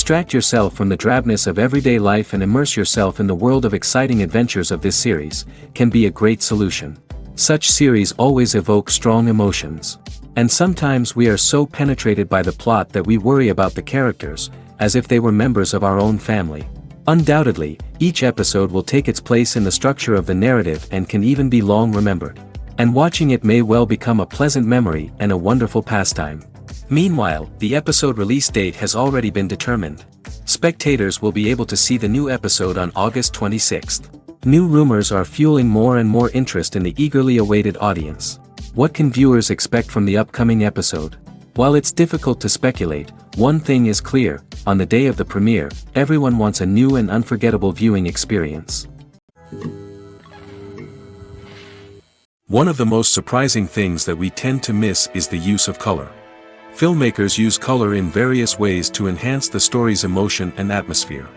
Distract yourself from the drabness of everyday life and immerse yourself in the world of exciting adventures of this series, can be a great solution. Such series always evoke strong emotions. And sometimes we are so penetrated by the plot that we worry about the characters, as if they were members of our own family. Undoubtedly, each episode will take its place in the structure of the narrative and can even be long remembered. And watching it may well become a pleasant memory and a wonderful pastime. Meanwhile, the episode release date has already been determined. Spectators will be able to see the new episode on August 26th. New rumors are fueling more and more interest in the eagerly awaited audience. What can viewers expect from the upcoming episode? While it's difficult to speculate, one thing is clear: on the day of the premiere, everyone wants a new and unforgettable viewing experience. One of the most surprising things that we tend to miss is the use of color. Filmmakers use color in various ways to enhance the story's emotion and atmosphere.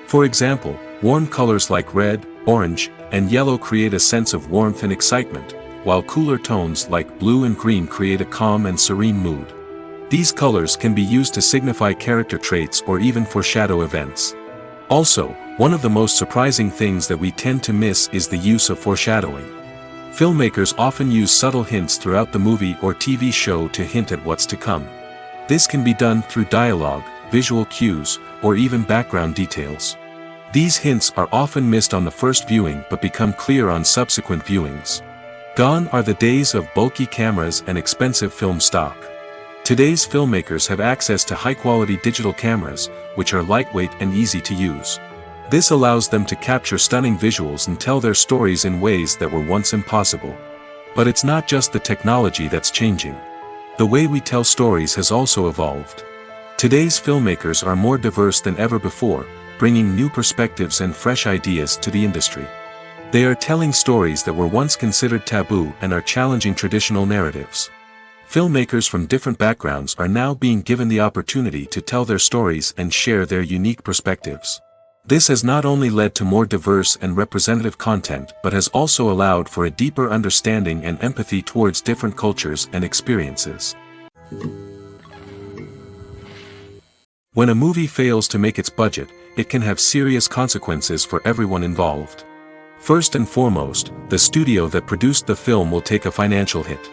For example, warm colors like red, orange, and yellow create a sense of warmth and excitement, while cooler tones like blue and green create a calm and serene mood. These colors can be used to signify character traits or even foreshadow events. Also, one of the most surprising things that we tend to miss is the use of foreshadowing. Filmmakers often use subtle hints throughout the movie or TV show to hint at what's to come. This can be done through dialogue, visual cues, or even background details. These hints are often missed on the first viewing but become clear on subsequent viewings. Gone are the days of bulky cameras and expensive film stock. Today's filmmakers have access to high-quality digital cameras, which are lightweight and easy to use. This allows them to capture stunning visuals and tell their stories in ways that were once impossible. But it's not just the technology that's changing. The way we tell stories has also evolved. Today's filmmakers are more diverse than ever before, bringing new perspectives and fresh ideas to the industry. They are telling stories that were once considered taboo and are challenging traditional narratives. Filmmakers from different backgrounds are now being given the opportunity to tell their stories and share their unique perspectives. This has not only led to more diverse and representative content but has also allowed for a deeper understanding and empathy towards different cultures and experiences. When a movie fails to make its budget, it can have serious consequences for everyone involved. First and foremost, the studio that produced the film will take a financial hit.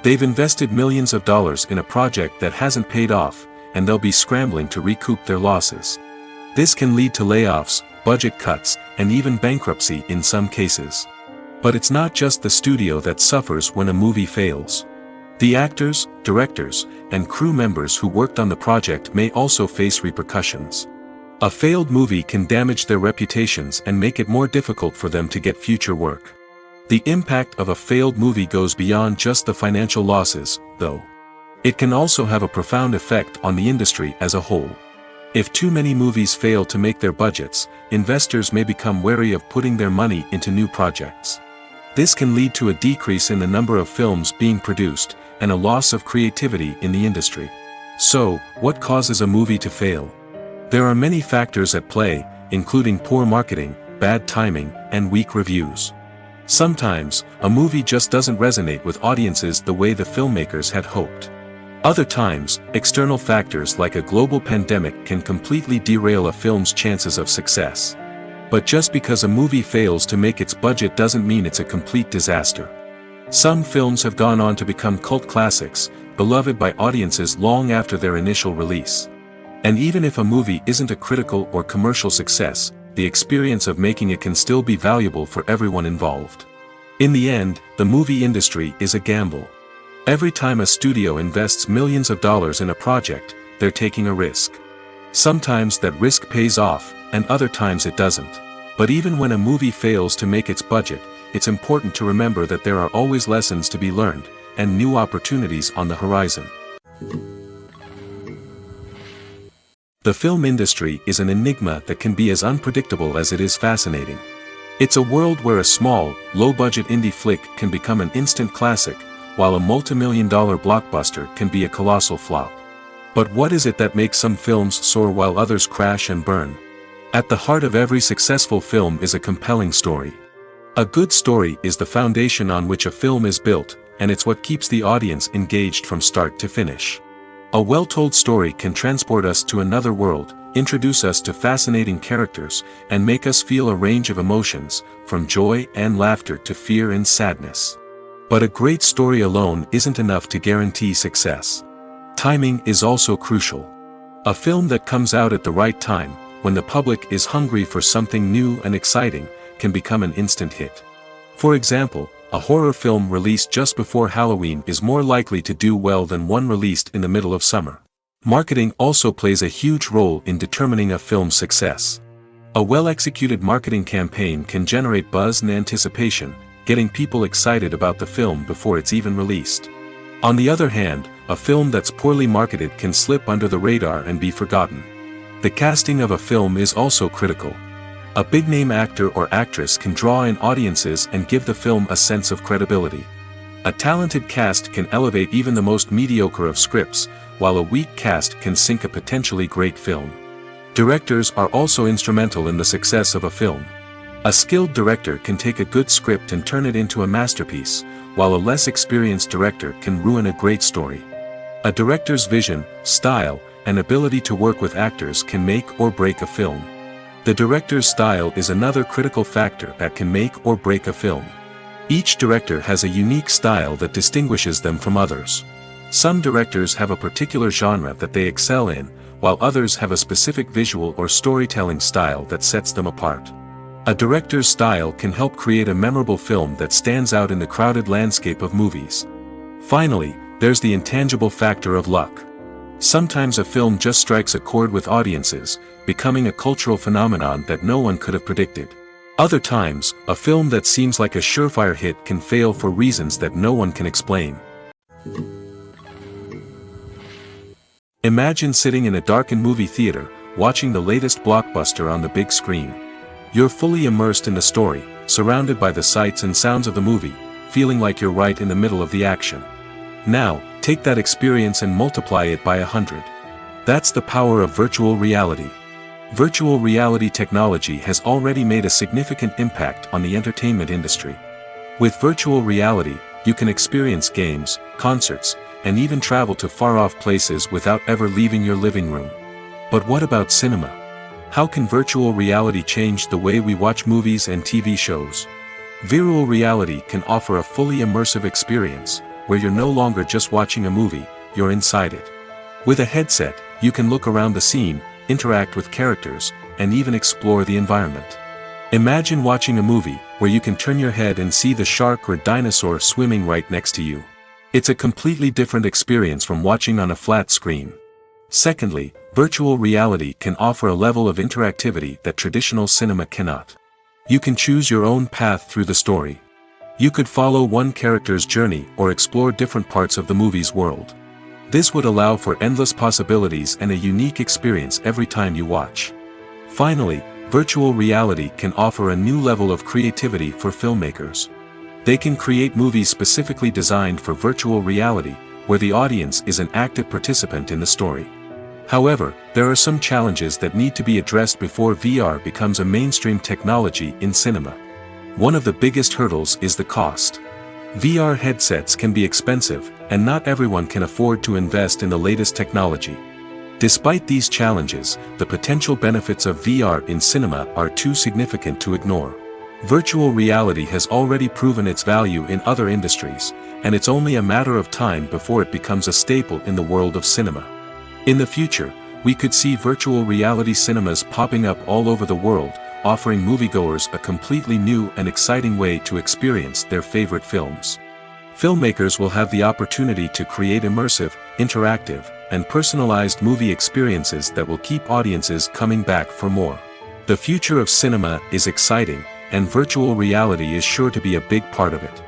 They've invested millions of dollars in a project that hasn't paid off, and they'll be scrambling to recoup their losses. This can lead to layoffs, budget cuts, and even bankruptcy in some cases. But it's not just the studio that suffers when a movie fails. The actors, directors, and crew members who worked on the project may also face repercussions. A failed movie can damage their reputations and make it more difficult for them to get future work. The impact of a failed movie goes beyond just the financial losses, though. It can also have a profound effect on the industry as a whole. If too many movies fail to make their budgets, investors may become wary of putting their money into new projects. This can lead to a decrease in the number of films being produced, and a loss of creativity in the industry. So, what causes a movie to fail? There are many factors at play, including poor marketing, bad timing, and weak reviews. Sometimes, a movie just doesn't resonate with audiences the way the filmmakers had hoped. Other times, external factors like a global pandemic can completely derail a film's chances of success. But just because a movie fails to make its budget doesn't mean it's a complete disaster. Some films have gone on to become cult classics, beloved by audiences long after their initial release. And even if a movie isn't a critical or commercial success, the experience of making it can still be valuable for everyone involved. In the end, the movie industry is a gamble. Every time a studio invests millions of dollars in a project, they're taking a risk. Sometimes that risk pays off, and other times it doesn't. But even when a movie fails to make its budget, it's important to remember that there are always lessons to be learned, and new opportunities on the horizon. The film industry is an enigma that can be as unpredictable as it is fascinating. It's a world where a small, low-budget indie flick can become an instant classic, while a multi-million-dollar blockbuster can be a colossal flop. But what is it that makes some films soar while others crash and burn? At the heart of every successful film is a compelling story. A good story is the foundation on which a film is built, and it's what keeps the audience engaged from start to finish. A well-told story can transport us to another world, introduce us to fascinating characters, and make us feel a range of emotions, from joy and laughter to fear and sadness. But a great story alone isn't enough to guarantee success. Timing is also crucial. A film that comes out at the right time, when the public is hungry for something new and exciting, can become an instant hit. For example, a horror film released just before Halloween is more likely to do well than one released in the middle of summer. Marketing also plays a huge role in determining a film's success. A well-executed marketing campaign can generate buzz and anticipation, getting people excited about the film before it's even released. On the other hand, a film that's poorly marketed can slip under the radar and be forgotten. The casting of a film is also critical. A big-name actor or actress can draw in audiences and give the film a sense of credibility. A talented cast can elevate even the most mediocre of scripts, while a weak cast can sink a potentially great film. Directors are also instrumental in the success of a film. A skilled director can take a good script and turn it into a masterpiece, while a less experienced director can ruin a great story. A director's vision, style, and ability to work with actors can make or break a film. The director's style is another critical factor that can make or break a film. Each director has a unique style that distinguishes them from others. Some directors have a particular genre that they excel in, while others have a specific visual or storytelling style that sets them apart. A director's style can help create a memorable film that stands out in the crowded landscape of movies. Finally, there's the intangible factor of luck. Sometimes a film just strikes a chord with audiences, becoming a cultural phenomenon that no one could have predicted. Other times, a film that seems like a surefire hit can fail for reasons that no one can explain. Imagine sitting in a darkened movie theater, watching the latest blockbuster on the big screen. You're fully immersed in the story, surrounded by the sights and sounds of the movie, feeling like you're right in the middle of the action. Now, take that experience and multiply it by 100. That's the power of virtual reality. Virtual reality technology has already made a significant impact on the entertainment industry. With virtual reality, you can experience games, concerts, and even travel to far-off places without ever leaving your living room. But what about cinema? How can virtual reality change the way we watch movies and TV shows? Virtual reality can offer a fully immersive experience, where you're no longer just watching a movie, you're inside it. With a headset, you can look around the scene, interact with characters, and even explore the environment. Imagine watching a movie where you can turn your head and see the shark or dinosaur swimming right next to you. It's a completely different experience from watching on a flat screen. Secondly, virtual reality can offer a level of interactivity that traditional cinema cannot. You can choose your own path through the story. You could follow one character's journey or explore different parts of the movie's world. This would allow for endless possibilities and a unique experience every time you watch. Finally, virtual reality can offer a new level of creativity for filmmakers. They can create movies specifically designed for virtual reality, where the audience is an active participant in the story. However, there are some challenges that need to be addressed before VR becomes a mainstream technology in cinema. One of the biggest hurdles is the cost. VR headsets can be expensive, and not everyone can afford to invest in the latest technology. Despite these challenges, the potential benefits of VR in cinema are too significant to ignore. Virtual reality has already proven its value in other industries, and it's only a matter of time before it becomes a staple in the world of cinema. In the future, we could see virtual reality cinemas popping up all over the world, offering moviegoers a completely new and exciting way to experience their favorite films. Filmmakers will have the opportunity to create immersive, interactive, and personalized movie experiences that will keep audiences coming back for more. The future of cinema is exciting, and virtual reality is sure to be a big part of it.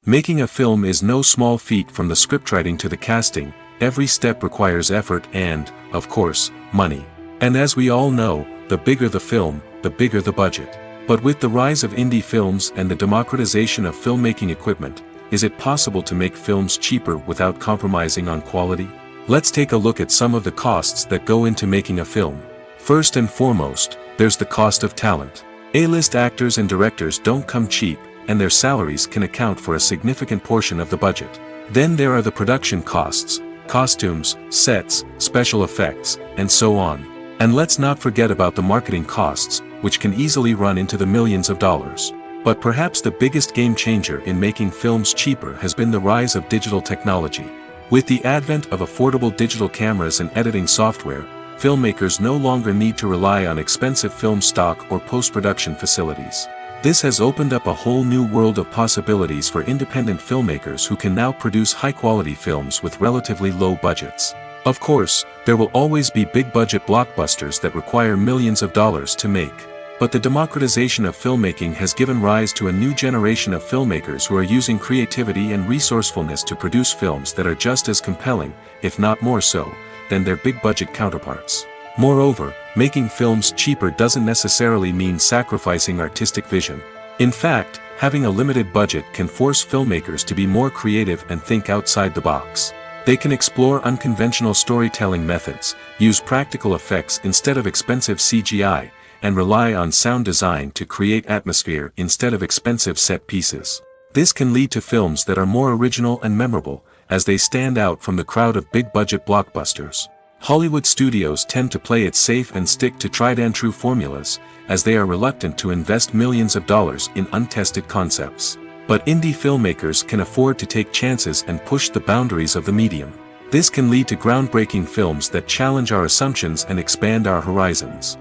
Making a film is no small feat. From the scriptwriting to the casting, every step requires effort and, of course, money. And as we all know, the bigger the film, the bigger the budget. But with the rise of indie films and the democratization of filmmaking equipment, is it possible to make films cheaper without compromising on quality? Let's take a look at some of the costs that go into making a film. First and foremost, there's the cost of talent. A-list actors and directors don't come cheap, and their salaries can account for a significant portion of the budget. Then there are the production costs, costumes, sets, special effects, and so on. And let's not forget about the marketing costs, which can easily run into the millions of dollars. But perhaps the biggest game changer in making films cheaper has been the rise of digital technology. With the advent of affordable digital cameras and editing software, filmmakers no longer need to rely on expensive film stock or post-production facilities. This has opened up a whole new world of possibilities for independent filmmakers who can now produce high-quality films with relatively low budgets. Of course, there will always be big-budget blockbusters that require millions of dollars to make. But the democratization of filmmaking has given rise to a new generation of filmmakers who are using creativity and resourcefulness to produce films that are just as compelling, if not more so, than their big-budget counterparts. Moreover, making films cheaper doesn't necessarily mean sacrificing artistic vision. In fact, having a limited budget can force filmmakers to be more creative and think outside the box. They can explore unconventional storytelling methods, use practical effects instead of expensive CGI, and rely on sound design to create atmosphere instead of expensive set pieces. This can lead to films that are more original and memorable, as they stand out from the crowd of big-budget blockbusters. Hollywood studios tend to play it safe and stick to tried-and-true formulas, as they are reluctant to invest millions of dollars in untested concepts. But indie filmmakers can afford to take chances and push the boundaries of the medium. This can lead to groundbreaking films that challenge our assumptions and expand our horizons.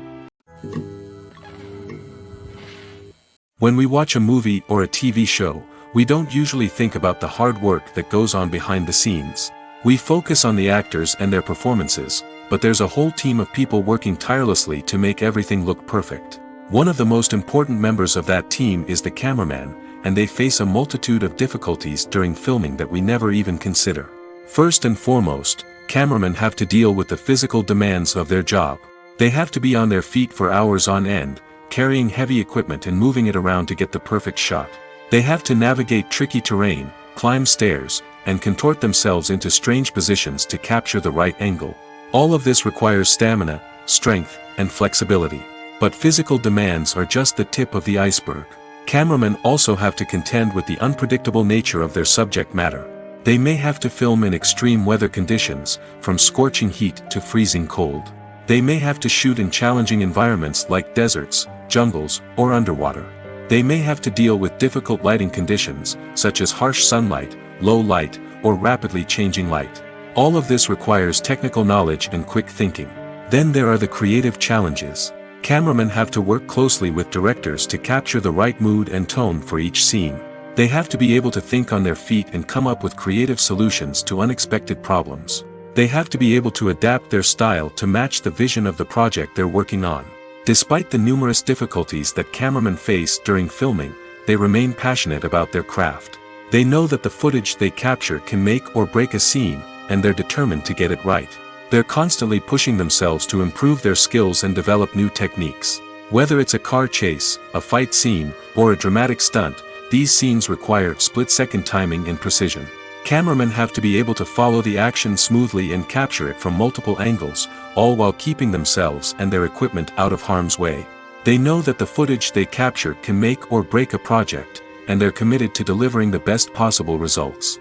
When we watch a movie or a TV show, we don't usually think about the hard work that goes on behind the scenes. We focus on the actors and their performances, but there's a whole team of people working tirelessly to make everything look perfect. One of the most important members of that team is the cameraman, and they face a multitude of difficulties during filming that we never even consider. First and foremost, cameramen have to deal with the physical demands of their job. They have to be on their feet for hours on end, carrying heavy equipment and moving it around to get the perfect shot. They have to navigate tricky terrain, climb stairs, and contort themselves into strange positions to capture the right angle. All of this requires stamina, strength, and flexibility. But physical demands are just the tip of the iceberg. Cameramen also have to contend with the unpredictable nature of their subject matter. They may have to film in extreme weather conditions, from scorching heat to freezing cold. They may have to shoot in challenging environments like deserts, jungles, or underwater. They may have to deal with difficult lighting conditions, such as harsh sunlight, low light, or rapidly changing light. All of this requires technical knowledge and quick thinking. Then there are the creative challenges. Cameramen have to work closely with directors to capture the right mood and tone for each scene. They have to be able to think on their feet and come up with creative solutions to unexpected problems. They have to be able to adapt their style to match the vision of the project they're working on. Despite the numerous difficulties that cameramen face during filming, they remain passionate about their craft. They know that the footage they capture can make or break a scene, and they're determined to get it right. They're constantly pushing themselves to improve their skills and develop new techniques. Whether it's a car chase, a fight scene, or a dramatic stunt, these scenes require split-second timing and precision. Cameramen have to be able to follow the action smoothly and capture it from multiple angles, all while keeping themselves and their equipment out of harm's way. They know that the footage they capture can make or break a project, and they're committed to delivering the best possible results.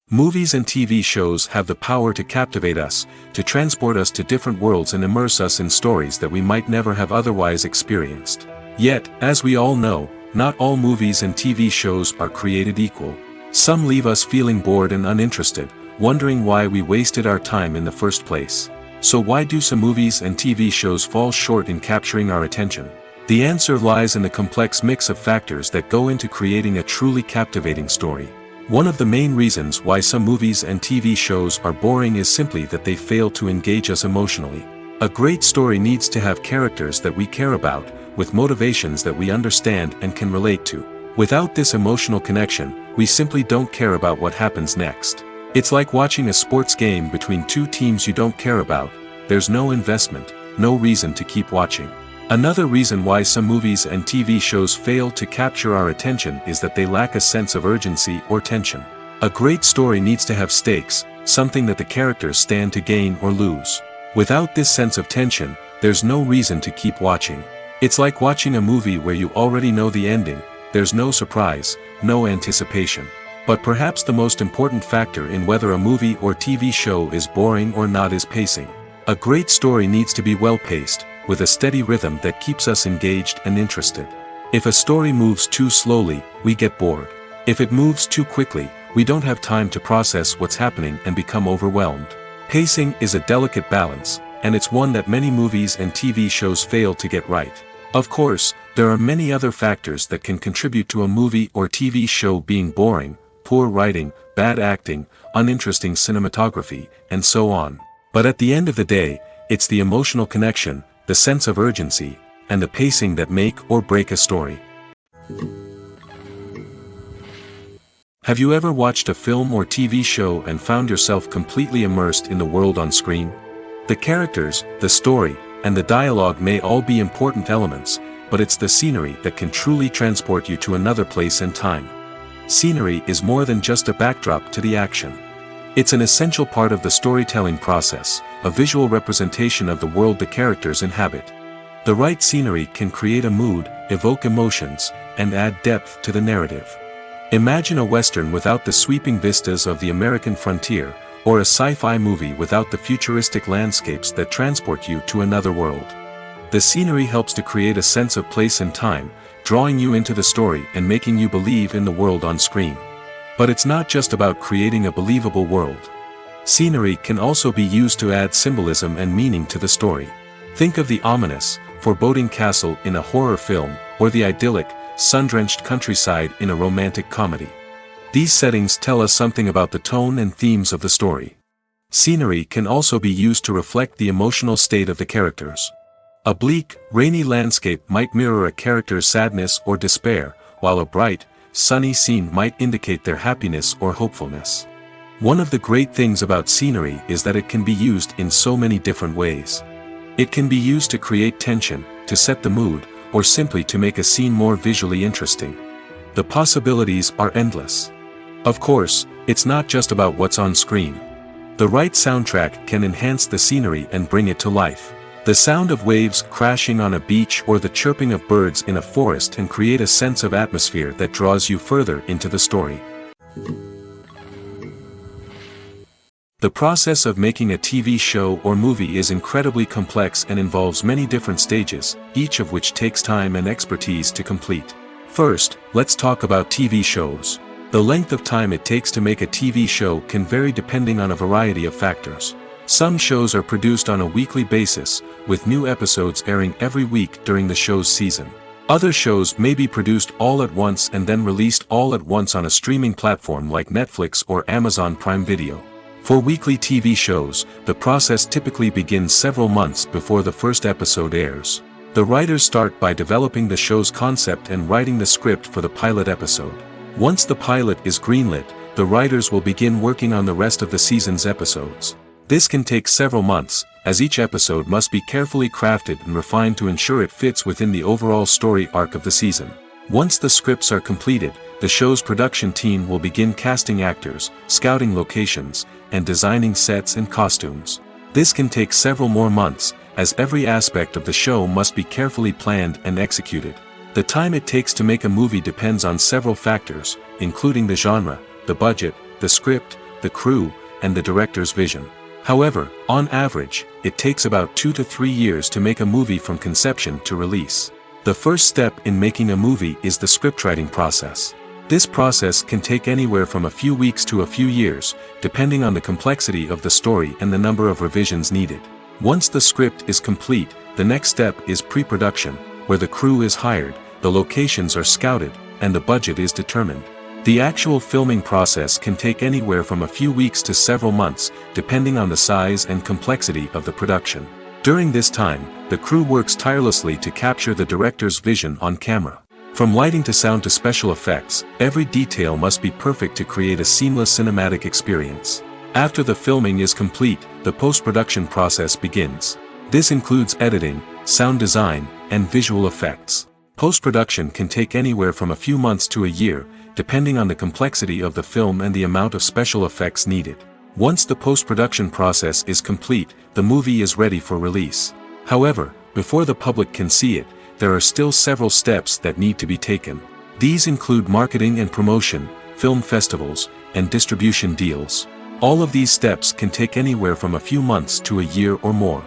Movies and TV shows have the power to captivate us, to transport us to different worlds and immerse us in stories that we might never have otherwise experienced. Yet, as we all know, not all movies and TV shows are created equal. Some leave us feeling bored and uninterested, wondering why we wasted our time in the first place. So why do some movies and TV shows fall short in capturing our attention? The answer lies in the complex mix of factors that go into creating a truly captivating story. One of the main reasons why some movies and TV shows are boring is simply that they fail to engage us emotionally. A great story needs to have characters that we care about, with motivations that we understand and can relate to. Without this emotional connection, we simply don't care about what happens next. It's like watching a sports game between two teams you don't care about. There's no investment, no reason to keep watching. Another reason why some movies and TV shows fail to capture our attention is that they lack a sense of urgency or tension. A great story needs to have stakes, something that the characters stand to gain or lose. Without this sense of tension, there's no reason to keep watching. It's like watching a movie where you already know the ending. there's no surprise, no anticipation. But perhaps the most important factor in whether a movie or TV show is boring or not is pacing. A great story needs to be well-paced, with a steady rhythm that keeps us engaged and interested. If a story moves too slowly, we get bored. If it moves too quickly, we don't have time to process what's happening and become overwhelmed. Pacing is a delicate balance, and it's one that many movies and TV shows fail to get right. Of course, there are many other factors that can contribute to a movie or TV show being boring: poor writing, bad acting, uninteresting cinematography, and so on. But at the end of the day, it's the emotional connection, the sense of urgency, and the pacing that make or break a story. Have you ever watched a film or TV show and found yourself completely immersed in the world on screen? The characters, the story, and the dialogue may all be important elements, but it's the scenery that can truly transport you to another place and time. Scenery is more than just a backdrop to the action. It's an essential part of the storytelling process, a visual representation of the world the characters inhabit. The right scenery can create a mood, evoke emotions, and add depth to the narrative. Imagine a Western without the sweeping vistas of the American frontier, or a sci-fi movie without the futuristic landscapes that transport you to another world. The scenery helps to create a sense of place and time, drawing you into the story and making you believe in the world on screen. But it's not just about creating a believable world. Scenery can also be used to add symbolism and meaning to the story. Think of the ominous, foreboding castle in a horror film, or the idyllic, sun-drenched countryside in a romantic comedy. These settings tell us something about the tone and themes of the story. Scenery can also be used to reflect the emotional state of the characters. A bleak, rainy landscape might mirror a character's sadness or despair, while a bright, sunny scene might indicate their happiness or hopefulness. One of the great things about scenery is that it can be used in so many different ways. It can be used to create tension, to set the mood, or simply to make a scene more visually interesting. The possibilities are endless. Of course, it's not just about what's on screen. The right soundtrack can enhance the scenery and bring it to life. The sound of waves crashing on a beach or the chirping of birds in a forest can create a sense of atmosphere that draws you further into the story. The process of making a TV show or movie is incredibly complex and involves many different stages, each of which takes time and expertise to complete. First, let's talk about TV shows. The length of time it takes to make a TV show can vary depending on a variety of factors. Some shows are produced on a weekly basis, with new episodes airing every week during the show's season. Other shows may be produced all at once and then released all at once on a streaming platform like Netflix or Amazon Prime Video. For weekly TV shows, the process typically begins several months before the first episode airs. The writers start by developing the show's concept and writing the script for the pilot episode. Once the pilot is greenlit, the writers will begin working on the rest of the season's episodes. This can take several months, as each episode must be carefully crafted and refined to ensure it fits within the overall story arc of the season. Once the scripts are completed, the show's production team will begin casting actors, scouting locations, and designing sets and costumes. This can take several more months, as every aspect of the show must be carefully planned and executed. The time it takes to make a movie depends on several factors, including the genre, the budget, the script, the crew, and the director's vision. However, on average, it takes about 2 to 3 years to make a movie from conception to release. The first step in making a movie is the scriptwriting process. This process can take anywhere from a few weeks to a few years, depending on the complexity of the story and the number of revisions needed. Once the script is complete, the next step is pre-production, where the crew is hired, the locations are scouted, and the budget is determined. The actual filming process can take anywhere from a few weeks to several months, depending on the size and complexity of the production. During this time, the crew works tirelessly to capture the director's vision on camera. From lighting to sound to special effects, every detail must be perfect to create a seamless cinematic experience. After the filming is complete, the post-production process begins. This includes editing, sound design, and visual effects. Post-production can take anywhere from a few months to a year, depending on the complexity of the film and the amount of special effects needed. Once the post-production process is complete, the movie is ready for release. However, before the public can see it, there are still several steps that need to be taken. These include marketing and promotion, film festivals, and distribution deals. All of these steps can take anywhere from a few months to a year or more.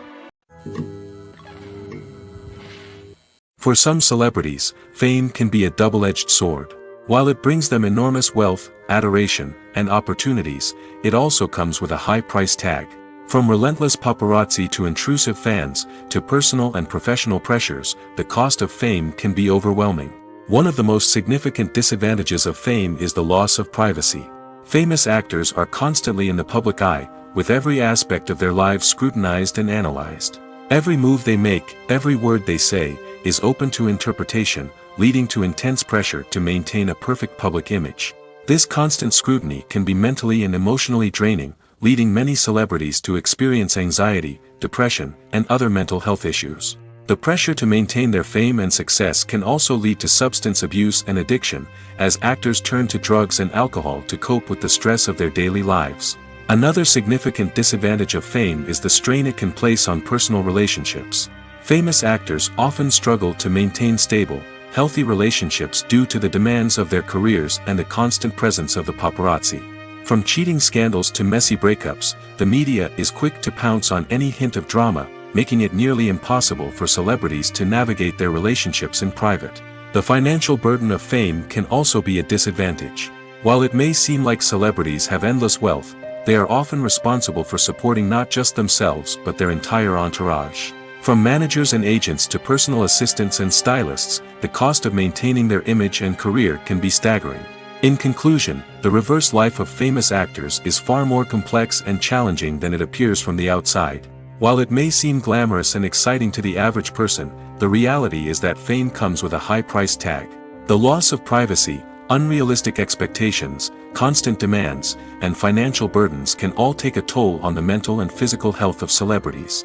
For some celebrities, fame can be a double-edged sword. While it brings them enormous wealth, adoration, and opportunities, it also comes with a high price tag. From relentless paparazzi to intrusive fans, to personal and professional pressures, the cost of fame can be overwhelming. One of the most significant disadvantages of fame is the loss of privacy. Famous actors are constantly in the public eye, with every aspect of their lives scrutinized and analyzed. Every move they make, every word they say, is open to interpretation, leading to intense pressure to maintain a perfect public image. This constant scrutiny can be mentally and emotionally draining, leading many celebrities to experience anxiety, depression, and other mental health issues. The pressure to maintain their fame and success can also lead to substance abuse and addiction, as actors turn to drugs and alcohol to cope with the stress of their daily lives. Another significant disadvantage of fame is the strain it can place on personal relationships. Famous actors often struggle to maintain stable, healthy relationships due to the demands of their careers and the constant presence of the paparazzi. From cheating scandals to messy breakups, the media is quick to pounce on any hint of drama, making it nearly impossible for celebrities to navigate their relationships in private. The financial burden of fame can also be a disadvantage. While it may seem like celebrities have endless wealth, they are often responsible for supporting not just themselves but their entire entourage. From managers and agents to personal assistants and stylists, the cost of maintaining their image and career can be staggering. In conclusion, the reverse life of famous actors is far more complex and challenging than it appears from the outside. While it may seem glamorous and exciting to the average person, the reality is that fame comes with a high price tag. The loss of privacy, unrealistic expectations, constant demands, and financial burdens can all take a toll on the mental and physical health of celebrities.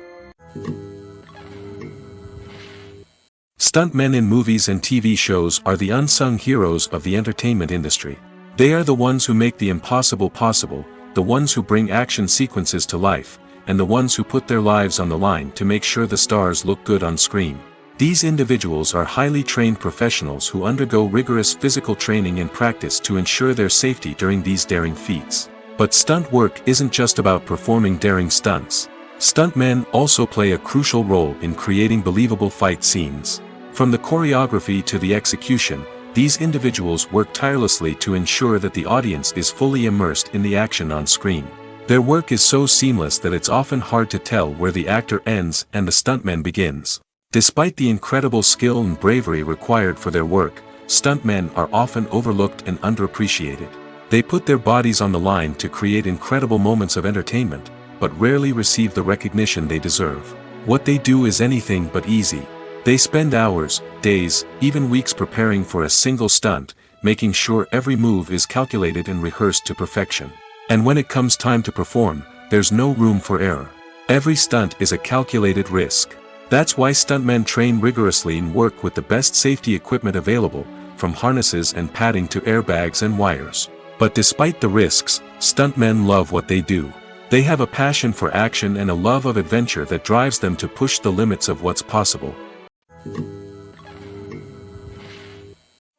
Stuntmen in movies and TV shows are the unsung heroes of the entertainment industry. They are the ones who make the impossible possible, the ones who bring action sequences to life, and the ones who put their lives on the line to make sure the stars look good on screen. These individuals are highly trained professionals who undergo rigorous physical training and practice to ensure their safety during these daring feats. But stunt work isn't just about performing daring stunts. Stuntmen also play a crucial role in creating believable fight scenes. From the choreography to the execution, these individuals work tirelessly to ensure that the audience is fully immersed in the action on screen. Their work is so seamless that it's often hard to tell where the actor ends and the stuntman begins. Despite the incredible skill and bravery required for their work, stuntmen are often overlooked and underappreciated. They put their bodies on the line to create incredible moments of entertainment, but rarely receive the recognition they deserve. What they do is anything but easy. They spend hours, days, even weeks preparing for a single stunt, making sure every move is calculated and rehearsed to perfection. And when it comes time to perform, there's no room for error. Every stunt is a calculated risk. That's why stuntmen train rigorously and work with the best safety equipment available, from harnesses and padding to airbags and wires. But despite the risks, stuntmen love what they do. They have a passion for action and a love of adventure that drives them to push the limits of what's possible.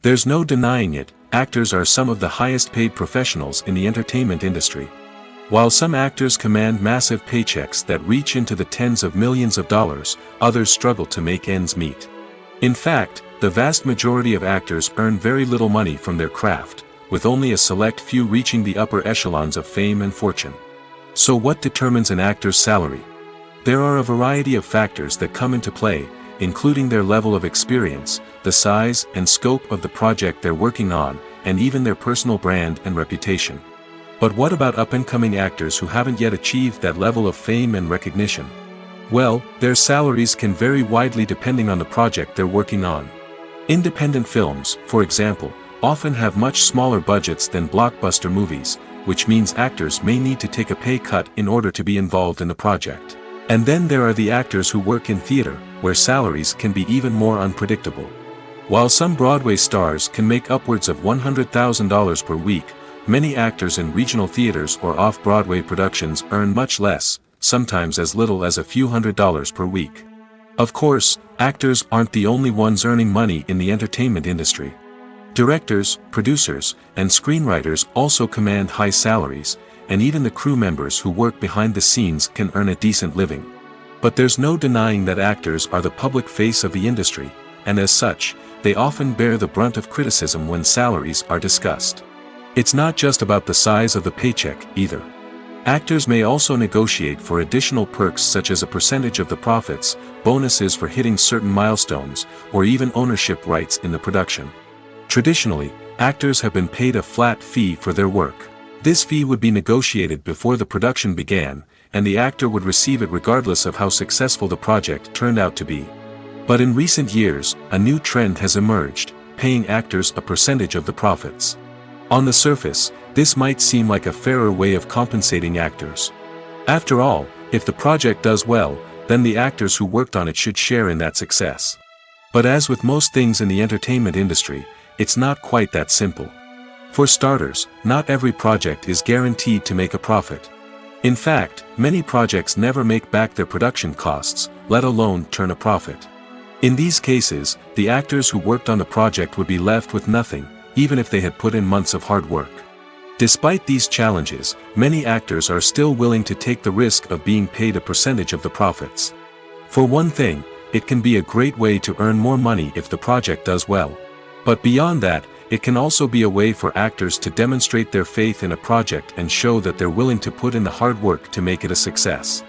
There's no denying it, actors are some of the highest paid professionals in the entertainment industry. While some actors command massive paychecks that reach into the tens of millions of dollars, others struggle to make ends meet. In fact, the vast majority of actors earn very little money from their craft, with only a select few reaching the upper echelons of fame and fortune. So what determines an actor's salary? There are a variety of factors that come into play, including their level of experience, the size and scope of the project they're working on, and even their personal brand and reputation. But what about up-and-coming actors who haven't yet achieved that level of fame and recognition? Well, their salaries can vary widely depending on the project they're working on. Independent films, for example, often have much smaller budgets than blockbuster movies, which means actors may need to take a pay cut in order to be involved in the project. And then there are the actors who work in theater, where salaries can be even more unpredictable. While some Broadway stars can make upwards of $100,000 per week, many actors in regional theaters or off-Broadway productions earn much less, sometimes as little as a few $100s per week. Of course, actors aren't the only ones earning money in the entertainment industry. Directors, producers, and screenwriters also command high salaries, and even the crew members who work behind the scenes can earn a decent living. But there's no denying that actors are the public face of the industry, and as such, they often bear the brunt of criticism when salaries are discussed. It's not just about the size of the paycheck, either. Actors may also negotiate for additional perks such as a percentage of the profits, bonuses for hitting certain milestones, or even ownership rights in the production. Traditionally, actors have been paid a flat fee for their work. This fee would be negotiated before the production began, and the actor would receive it regardless of how successful the project turned out to be. But in recent years, a new trend has emerged, paying actors a percentage of the profits. On the surface, this might seem like a fairer way of compensating actors. After all, if the project does well, then the actors who worked on it should share in that success. But as with most things in the entertainment industry, it's not quite that simple. For starters, not every project is guaranteed to make a profit. In fact, many projects never make back their production costs, let alone turn a profit. In these cases, the actors who worked on the project would be left with nothing, even if they had put in months of hard work. Despite these challenges, many actors are still willing to take the risk of being paid a percentage of the profits. For one thing, it can be a great way to earn more money if the project does well. But beyond that, it can also be a way for actors to demonstrate their faith in a project and show that they're willing to put in the hard work to make it a success.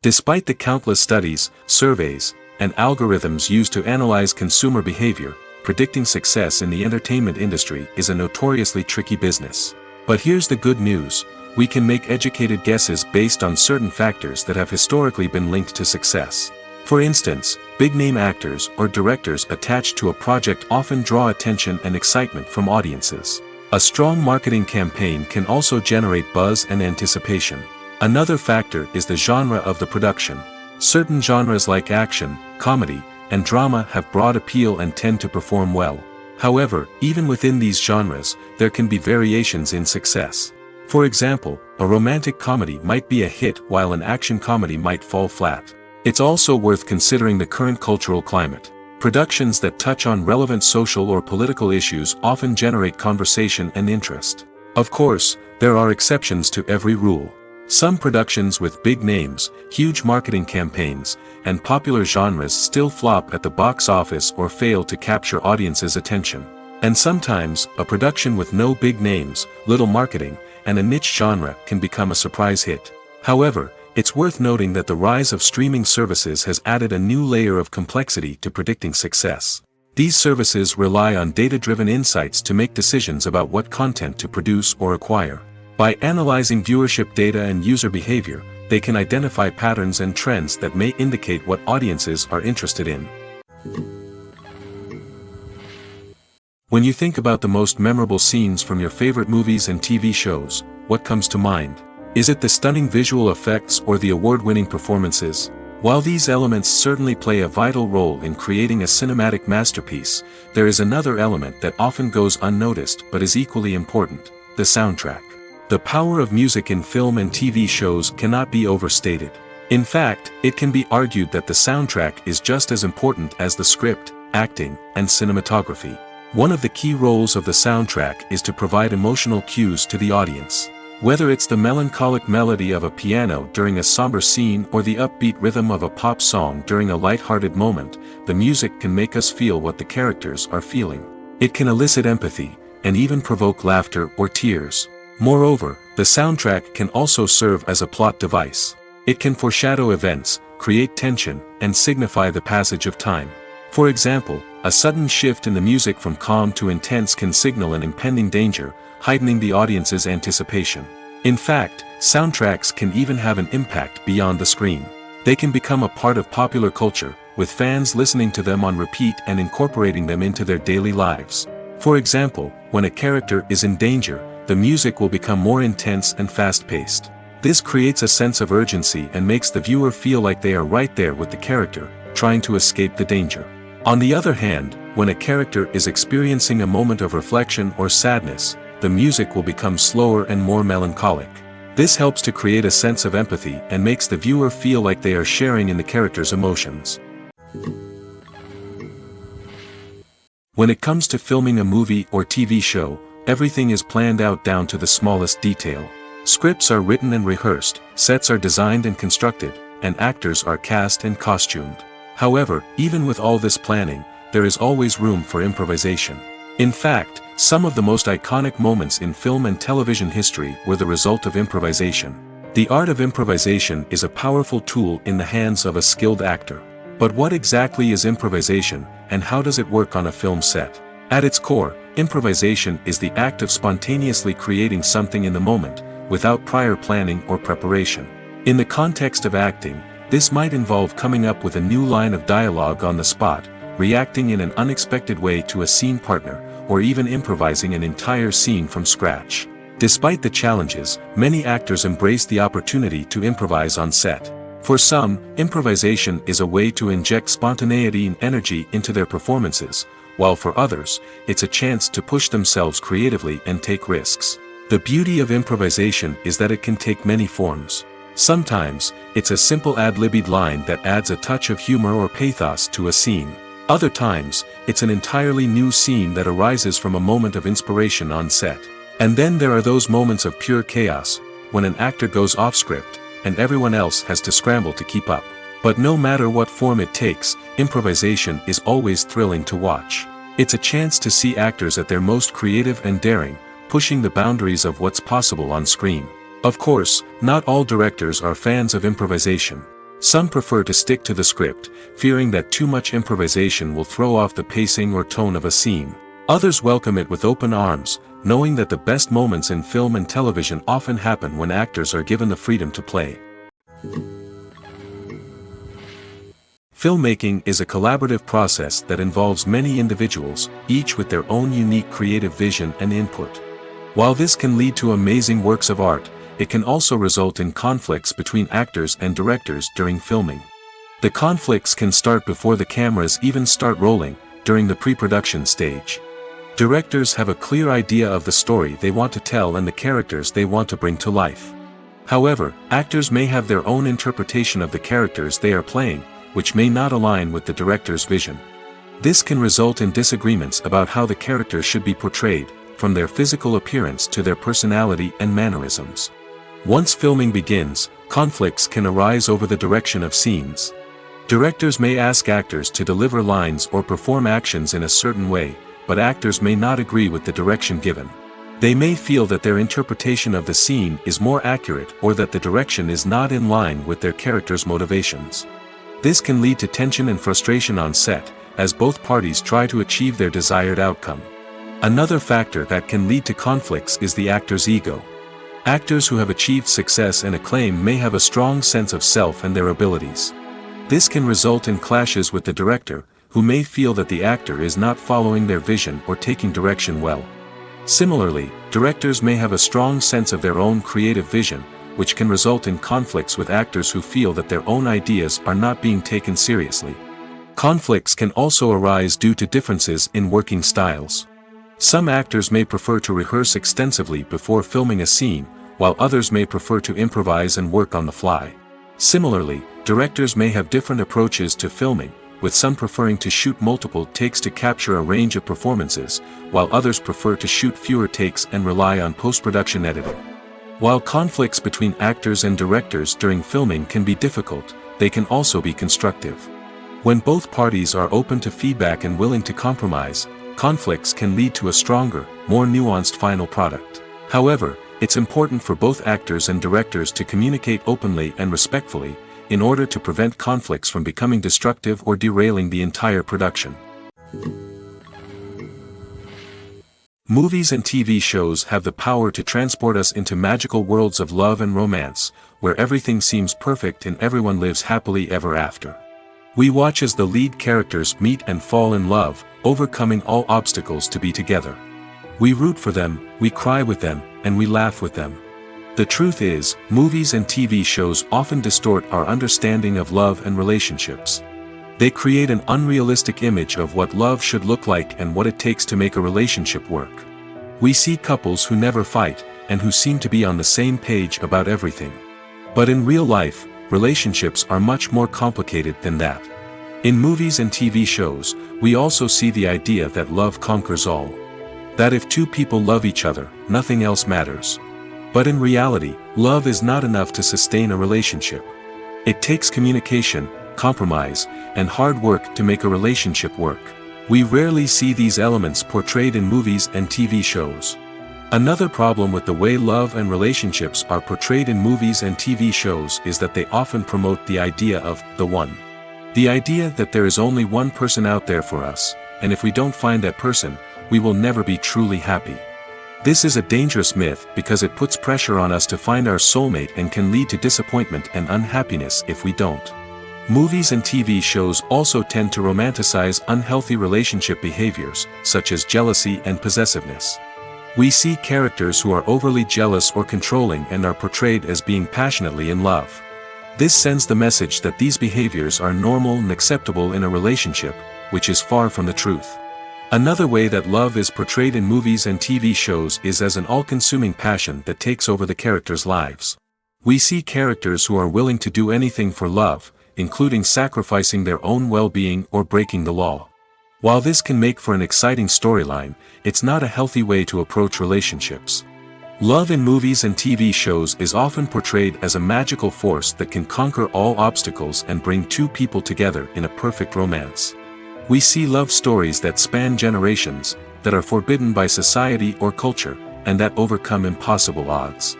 Despite the countless studies, surveys, and algorithms used to analyze consumer behavior, predicting success in the entertainment industry is a notoriously tricky business. But here's the good news: we can make educated guesses based on certain factors that have historically been linked to success. For instance, big-name actors or directors attached to a project often draw attention and excitement from audiences. A strong marketing campaign can also generate buzz and anticipation. Another factor is the genre of the production. Certain genres like action, comedy, and drama have broad appeal and tend to perform well. However, even within these genres, there can be variations in success. For example, a romantic comedy might be a hit while an action comedy might fall flat. It's also worth considering the current cultural climate. Productions that touch on relevant social or political issues often generate conversation and interest. Of course, there are exceptions to every rule. Some productions with big names, huge marketing campaigns, and popular genres still flop at the box office or fail to capture audiences' attention. And sometimes, a production with no big names, little marketing, and a niche genre can become a surprise hit. However, it's worth noting that the rise of streaming services has added a new layer of complexity to predicting success. These services rely on data-driven insights to make decisions about what content to produce or acquire. By analyzing viewership data and user behavior, they can identify patterns and trends that may indicate what audiences are interested in. When you think about the most memorable scenes from your favorite movies and TV shows, what comes to mind? Is it the stunning visual effects or the award-winning performances? While these elements certainly play a vital role in creating a cinematic masterpiece, there is another element that often goes unnoticed but is equally important: the soundtrack. The power of music in film and TV shows cannot be overstated. In fact, it can be argued that the soundtrack is just as important as the script, acting, and cinematography. One of the key roles of the soundtrack is to provide emotional cues to the audience. Whether it's the melancholic melody of a piano during a somber scene or the upbeat rhythm of a pop song during a light-hearted moment, the music can make us feel what the characters are feeling. It can elicit empathy, and even provoke laughter or tears. Moreover, the soundtrack can also serve as a plot device. It can foreshadow events, create tension, and signify the passage of time. For example, a sudden shift in the music from calm to intense can signal an impending danger, heightening the audience's anticipation. In fact, soundtracks can even have an impact beyond the screen. They can become a part of popular culture, with fans listening to them on repeat and incorporating them into their daily lives. For example, when a character is in danger, the music will become more intense and fast-paced. This creates a sense of urgency and makes the viewer feel like they are right there with the character, trying to escape the danger. On the other hand, when a character is experiencing a moment of reflection or sadness, the music will become slower and more melancholic. This helps to create a sense of empathy and makes the viewer feel like they are sharing in the character's emotions. When it comes to filming a movie or TV show, everything is planned out down to the smallest detail. Scripts are written and rehearsed, sets are designed and constructed, and actors are cast and costumed. However, even with all this planning, there is always room for improvisation. In fact, some of the most iconic moments in film and television history were the result of improvisation. The art of improvisation is a powerful tool in the hands of a skilled actor. But what exactly is improvisation, and how does it work on a film set? At its core, improvisation is the act of spontaneously creating something in the moment, without prior planning or preparation. In the context of acting, this might involve coming up with a new line of dialogue on the spot, reacting in an unexpected way to a scene partner, or even improvising an entire scene from scratch. Despite the challenges, many actors embrace the opportunity to improvise on set. For some, improvisation is a way to inject spontaneity and energy into their performances, while for others, it's a chance to push themselves creatively and take risks. The beauty of improvisation is that it can take many forms. Sometimes, it's a simple ad-libbed line that adds a touch of humor or pathos to a scene. Other times, it's an entirely new scene that arises from a moment of inspiration on set. And then there are those moments of pure chaos, when an actor goes off script, and everyone else has to scramble to keep up. But no matter what form it takes, improvisation is always thrilling to watch. It's a chance to see actors at their most creative and daring, pushing the boundaries of what's possible on screen. Of course, not all directors are fans of improvisation. Some prefer to stick to the script, fearing that too much improvisation will throw off the pacing or tone of a scene. Others welcome it with open arms, knowing that the best moments in film and television often happen when actors are given the freedom to play. Filmmaking is a collaborative process that involves many individuals, each with their own unique creative vision and input. While this can lead to amazing works of art, it can also result in conflicts between actors and directors during filming. The conflicts can start before the cameras even start rolling, during the pre-production stage. Directors have a clear idea of the story they want to tell and the characters they want to bring to life. However, actors may have their own interpretation of the characters they are playing, which may not align with the director's vision. This can result in disagreements about how the characters should be portrayed, from their physical appearance to their personality and mannerisms. Once filming begins, conflicts can arise over the direction of scenes. Directors may ask actors to deliver lines or perform actions in a certain way, but actors may not agree with the direction given. They may feel that their interpretation of the scene is more accurate or that the direction is not in line with their character's motivations. This can lead to tension and frustration on set, as both parties try to achieve their desired outcome. Another factor that can lead to conflicts is the actor's ego. Actors who have achieved success and acclaim may have a strong sense of self and their abilities. This can result in clashes with the director, who may feel that the actor is not following their vision or taking direction well. Similarly, directors may have a strong sense of their own creative vision, which can result in conflicts with actors who feel that their own ideas are not being taken seriously. Conflicts can also arise due to differences in working styles. Some actors may prefer to rehearse extensively before filming a scene, while others may prefer to improvise and work on the fly. Similarly, directors may have different approaches to filming, with some preferring to shoot multiple takes to capture a range of performances, while others prefer to shoot fewer takes and rely on post-production editing. While conflicts between actors and directors during filming can be difficult, they can also be constructive. When both parties are open to feedback and willing to compromise, conflicts can lead to a stronger, more nuanced final product. However, it's important for both actors and directors to communicate openly and respectfully, in order to prevent conflicts from becoming destructive or derailing the entire production. Movies and TV shows have the power to transport us into magical worlds of love and romance, where everything seems perfect and everyone lives happily ever after. We watch as the lead characters meet and fall in love, overcoming all obstacles to be together. We root for them, we cry with them, and we laugh with them. The truth is, movies and TV shows often distort our understanding of love and relationships. They create an unrealistic image of what love should look like and what it takes to make a relationship work. We see couples who never fight, and who seem to be on the same page about everything. But in real life, relationships are much more complicated than that. In movies and TV shows, we also see the idea that love conquers all. That if two people love each other, nothing else matters. But in reality, love is not enough to sustain a relationship. It takes communication, compromise, and hard work to make a relationship work. We rarely see these elements portrayed in movies and TV shows. Another problem with the way love and relationships are portrayed in movies and TV shows is that they often promote the idea of the one. The idea that there is only one person out there for us, and if we don't find that person, we will never be truly happy. This is a dangerous myth because it puts pressure on us to find our soulmate and can lead to disappointment and unhappiness if we don't. Movies and TV shows also tend to romanticize unhealthy relationship behaviors, such as jealousy and possessiveness. We see characters who are overly jealous or controlling and are portrayed as being passionately in love. This sends the message that these behaviors are normal and acceptable in a relationship, which is far from the truth. Another way that love is portrayed in movies and TV shows is as an all-consuming passion that takes over the characters' lives. We see characters who are willing to do anything for love, including sacrificing their own well-being or breaking the law. While this can make for an exciting storyline, it's not a healthy way to approach relationships. Love in movies and TV shows is often portrayed as a magical force that can conquer all obstacles and bring two people together in a perfect romance. We see love stories that span generations, that are forbidden by society or culture, and that overcome impossible odds.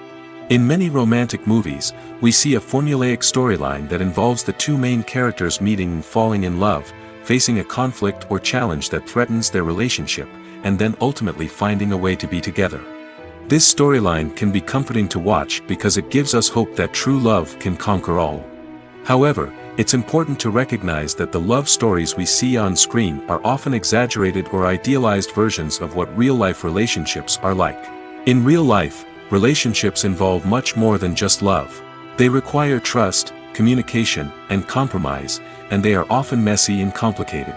In many romantic movies, we see a formulaic storyline that involves the two main characters meeting and falling in love, facing a conflict or challenge that threatens their relationship, and then ultimately finding a way to be together. This storyline can be comforting to watch because it gives us hope that true love can conquer all. However, it's important to recognize that the love stories we see on screen are often exaggerated or idealized versions of what real-life relationships are like. In real life, relationships involve much more than just love. They require trust, communication, and compromise, and they are often messy and complicated.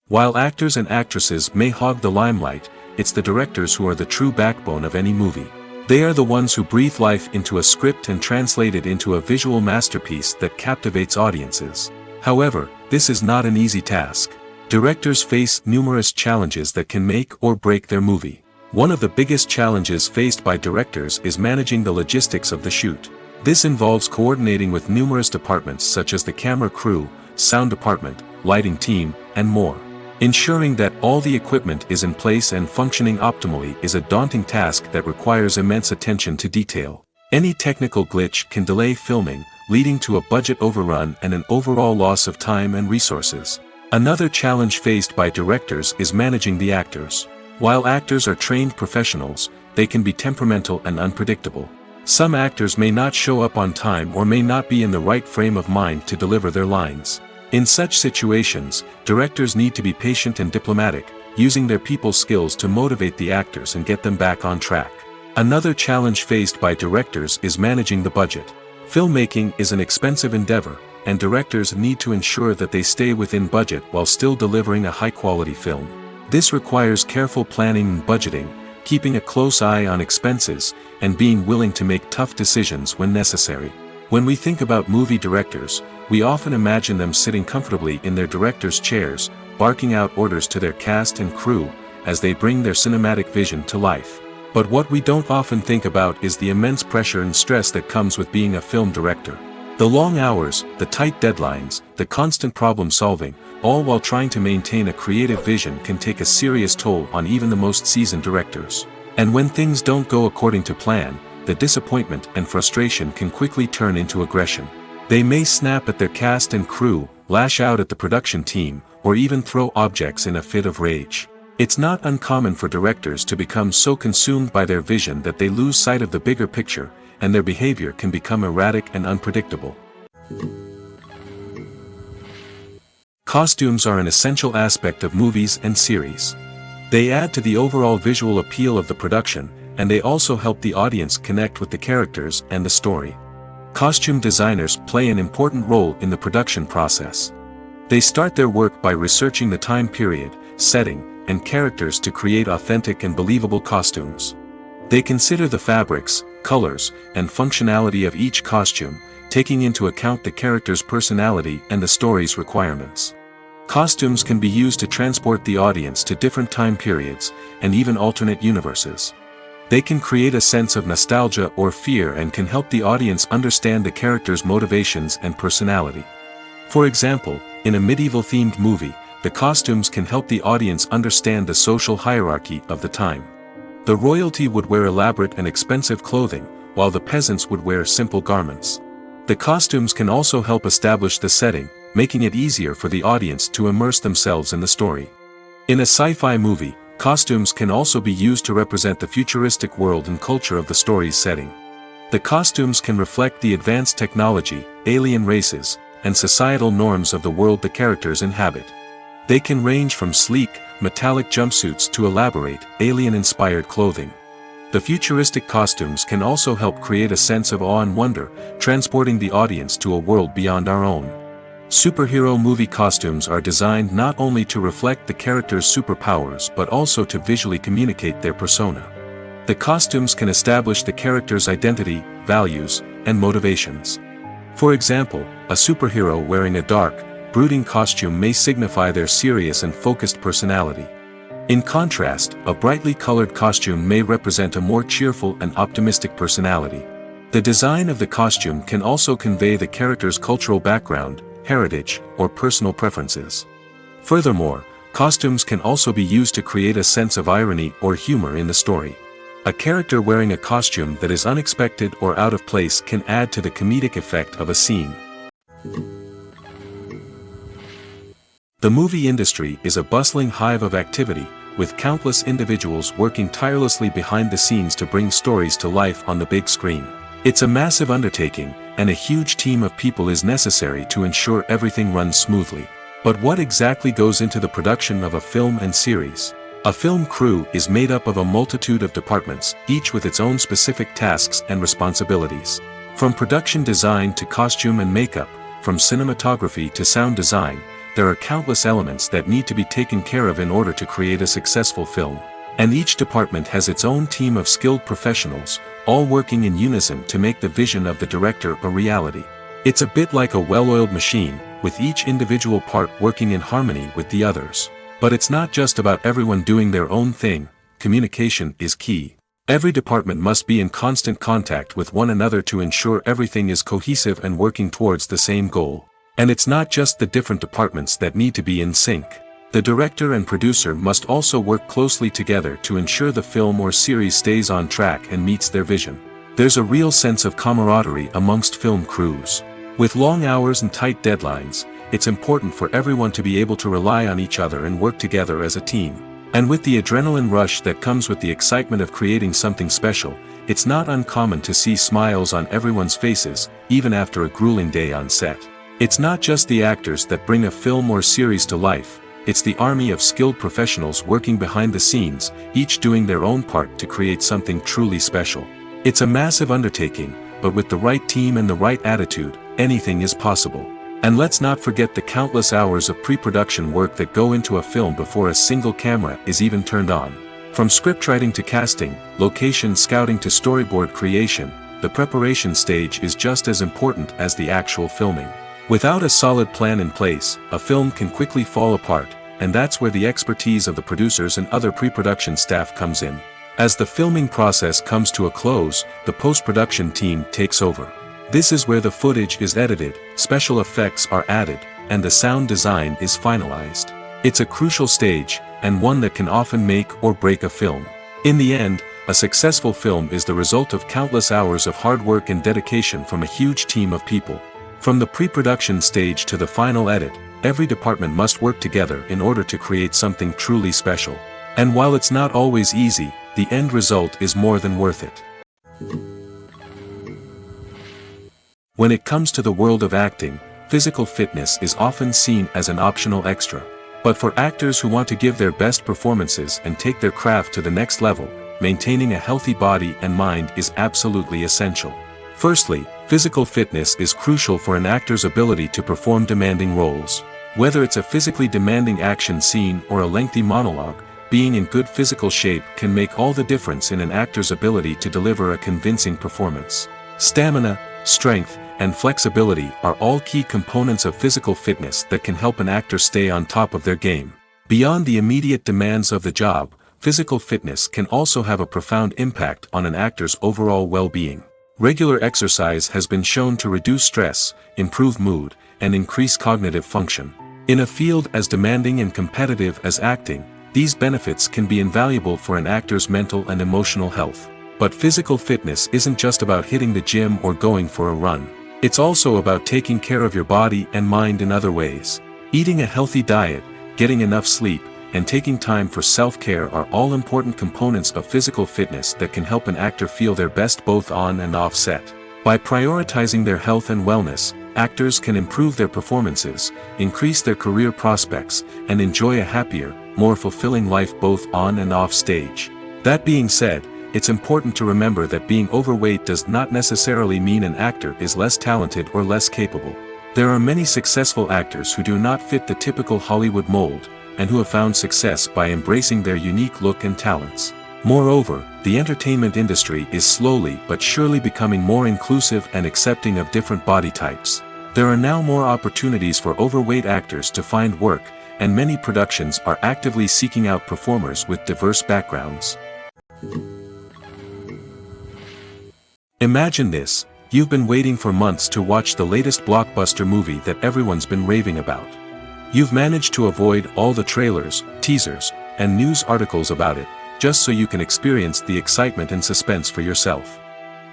While actors and actresses may hog the limelight, it's the directors who are the true backbone of any movie. They are the ones who breathe life into a script and translate it into a visual masterpiece that captivates audiences. However, this is not an easy task. Directors face numerous challenges that can make or break their movie. One of the biggest challenges faced by directors is managing the logistics of the shoot. This involves coordinating with numerous departments such as the camera crew, sound department, lighting team, and more. Ensuring that all the equipment is in place and functioning optimally is a daunting task that requires immense attention to detail. Any technical glitch can delay filming, leading to a budget overrun and an overall loss of time and resources. Another challenge faced by directors is managing the actors. While actors are trained professionals, they can be temperamental and unpredictable. Some actors may not show up on time or may not be in the right frame of mind to deliver their lines. In such situations, directors need to be patient and diplomatic, using their people skills to motivate the actors and get them back on track. Another challenge faced by directors is managing the budget. Filmmaking is an expensive endeavor, and directors need to ensure that they stay within budget while still delivering a high-quality film. This requires careful planning and budgeting, keeping a close eye on expenses, and being willing to make tough decisions when necessary. When we think about movie directors, we often imagine them sitting comfortably in their director's chairs, barking out orders to their cast and crew, as they bring their cinematic vision to life. But what we don't often think about is the immense pressure and stress that comes with being a film director. The long hours, the tight deadlines, the constant problem solving, all while trying to maintain a creative vision can take a serious toll on even the most seasoned directors. And when things don't go according to plan, the disappointment and frustration can quickly turn into aggression. They may snap at their cast and crew, lash out at the production team, or even throw objects in a fit of rage. It's not uncommon for directors to become so consumed by their vision that they lose sight of the bigger picture, and their behavior can become erratic and unpredictable. Costumes are an essential aspect of movies and series. They add to the overall visual appeal of the production, and they also help the audience connect with the characters and the story. Costume designers play an important role in the production process. They start their work by researching the time period, setting, and characters to create authentic and believable costumes. They consider the fabrics, colors, and functionality of each costume, taking into account the character's personality and the story's requirements. Costumes can be used to transport the audience to different time periods, and even alternate universes. They can create a sense of nostalgia or fear and can help the audience understand the character's motivations and personality. For example, in a medieval-themed movie, the costumes can help the audience understand the social hierarchy of the time. The royalty would wear elaborate and expensive clothing, while the peasants would wear simple garments. The costumes can also help establish the setting, making it easier for the audience to immerse themselves in the story. In a sci-fi movie, costumes can also be used to represent the futuristic world and culture of the story's setting. The costumes can reflect the advanced technology, alien races, and societal norms of the world the characters inhabit. They can range from sleek, metallic jumpsuits to elaborate, alien-inspired clothing. The futuristic costumes can also help create a sense of awe and wonder, transporting the audience to a world beyond our own. Superhero movie costumes are designed not only to reflect the character's superpowers but also to visually communicate their persona. The costumes can establish the character's identity, values, and motivations. For example, a superhero wearing a dark, brooding costume may signify their serious and focused personality. In contrast, a brightly colored costume may represent a more cheerful and optimistic personality. The design of the costume can also convey the character's cultural background, heritage, or personal preferences. Furthermore, costumes can also be used to create a sense of irony or humor in the story. A character wearing a costume that is unexpected or out of place can add to the comedic effect of a scene. The movie industry is a bustling hive of activity, with countless individuals working tirelessly behind the scenes to bring stories to life on the big screen. It's a massive undertaking, and a huge team of people is necessary to ensure everything runs smoothly. But what exactly goes into the production of a film and series? A film crew is made up of a multitude of departments, each with its own specific tasks and responsibilities. From production design to costume and makeup, from cinematography to sound design, there are countless elements that need to be taken care of in order to create a successful film. And each department has its own team of skilled professionals, all working in unison to make the vision of the director a reality. It's a bit like a well-oiled machine, with each individual part working in harmony with the others. But it's not just about everyone doing their own thing. Communication is key. Every department must be in constant contact with one another to ensure everything is cohesive and working towards the same goal. And it's not just the different departments that need to be in sync. The director and producer must also work closely together to ensure the film or series stays on track and meets their vision. There's a real sense of camaraderie amongst film crews. With long hours and tight deadlines, it's important for everyone to be able to rely on each other and work together as a team. And with the adrenaline rush that comes with the excitement of creating something special, it's not uncommon to see smiles on everyone's faces, even after a grueling day on set. It's not just the actors that bring a film or series to life. It's the army of skilled professionals working behind the scenes, each doing their own part to create something truly special. It's a massive undertaking, but with the right team and the right attitude, anything is possible. And let's not forget the countless hours of pre-production work that go into a film before a single camera is even turned on. From scriptwriting to casting, location scouting to storyboard creation, the preparation stage is just as important as the actual filming. Without a solid plan in place, a film can quickly fall apart, and that's where the expertise of the producers and other pre-production staff comes in. As the filming process comes to a close, the post-production team takes over. This is where the footage is edited, special effects are added, and the sound design is finalized. It's a crucial stage, and one that can often make or break a film. In the end, a successful film is the result of countless hours of hard work and dedication from a huge team of people. From the pre-production stage to the final edit, every department must work together in order to create something truly special. And while it's not always easy, the end result is more than worth it. When it comes to the world of acting, physical fitness is often seen as an optional extra. But for actors who want to give their best performances and take their craft to the next level, maintaining a healthy body and mind is absolutely essential. Firstly, physical fitness is crucial for an actor's ability to perform demanding roles. Whether it's a physically demanding action scene or a lengthy monologue, being in good physical shape can make all the difference in an actor's ability to deliver a convincing performance. Stamina, strength, and flexibility are all key components of physical fitness that can help an actor stay on top of their game. Beyond the immediate demands of the job, physical fitness can also have a profound impact on an actor's overall well-being. Regular exercise has been shown to reduce stress, improve mood, and increase cognitive function. In a field as demanding and competitive as acting, these benefits can be invaluable for an actor's mental and emotional health. But physical fitness isn't just about hitting the gym or going for a run. It's also about taking care of your body and mind in other ways. Eating a healthy diet, getting enough sleep, and taking time for self-care are all important components of physical fitness that can help an actor feel their best both on and off set. By prioritizing their health and wellness, actors can improve their performances, increase their career prospects, and enjoy a happier, more fulfilling life both on and off stage. That being said, it's important to remember that being overweight does not necessarily mean an actor is less talented or less capable. There are many successful actors who do not fit the typical Hollywood mold, and who have found success by embracing their unique look and talents. Moreover, the entertainment industry is slowly but surely becoming more inclusive and accepting of different body types. There are now more opportunities for overweight actors to find work, and many productions are actively seeking out performers with diverse backgrounds. Imagine this: you've been waiting for months to watch the latest blockbuster movie that everyone's been raving about. You've managed to avoid all the trailers, teasers, and news articles about it, just so you can experience the excitement and suspense for yourself.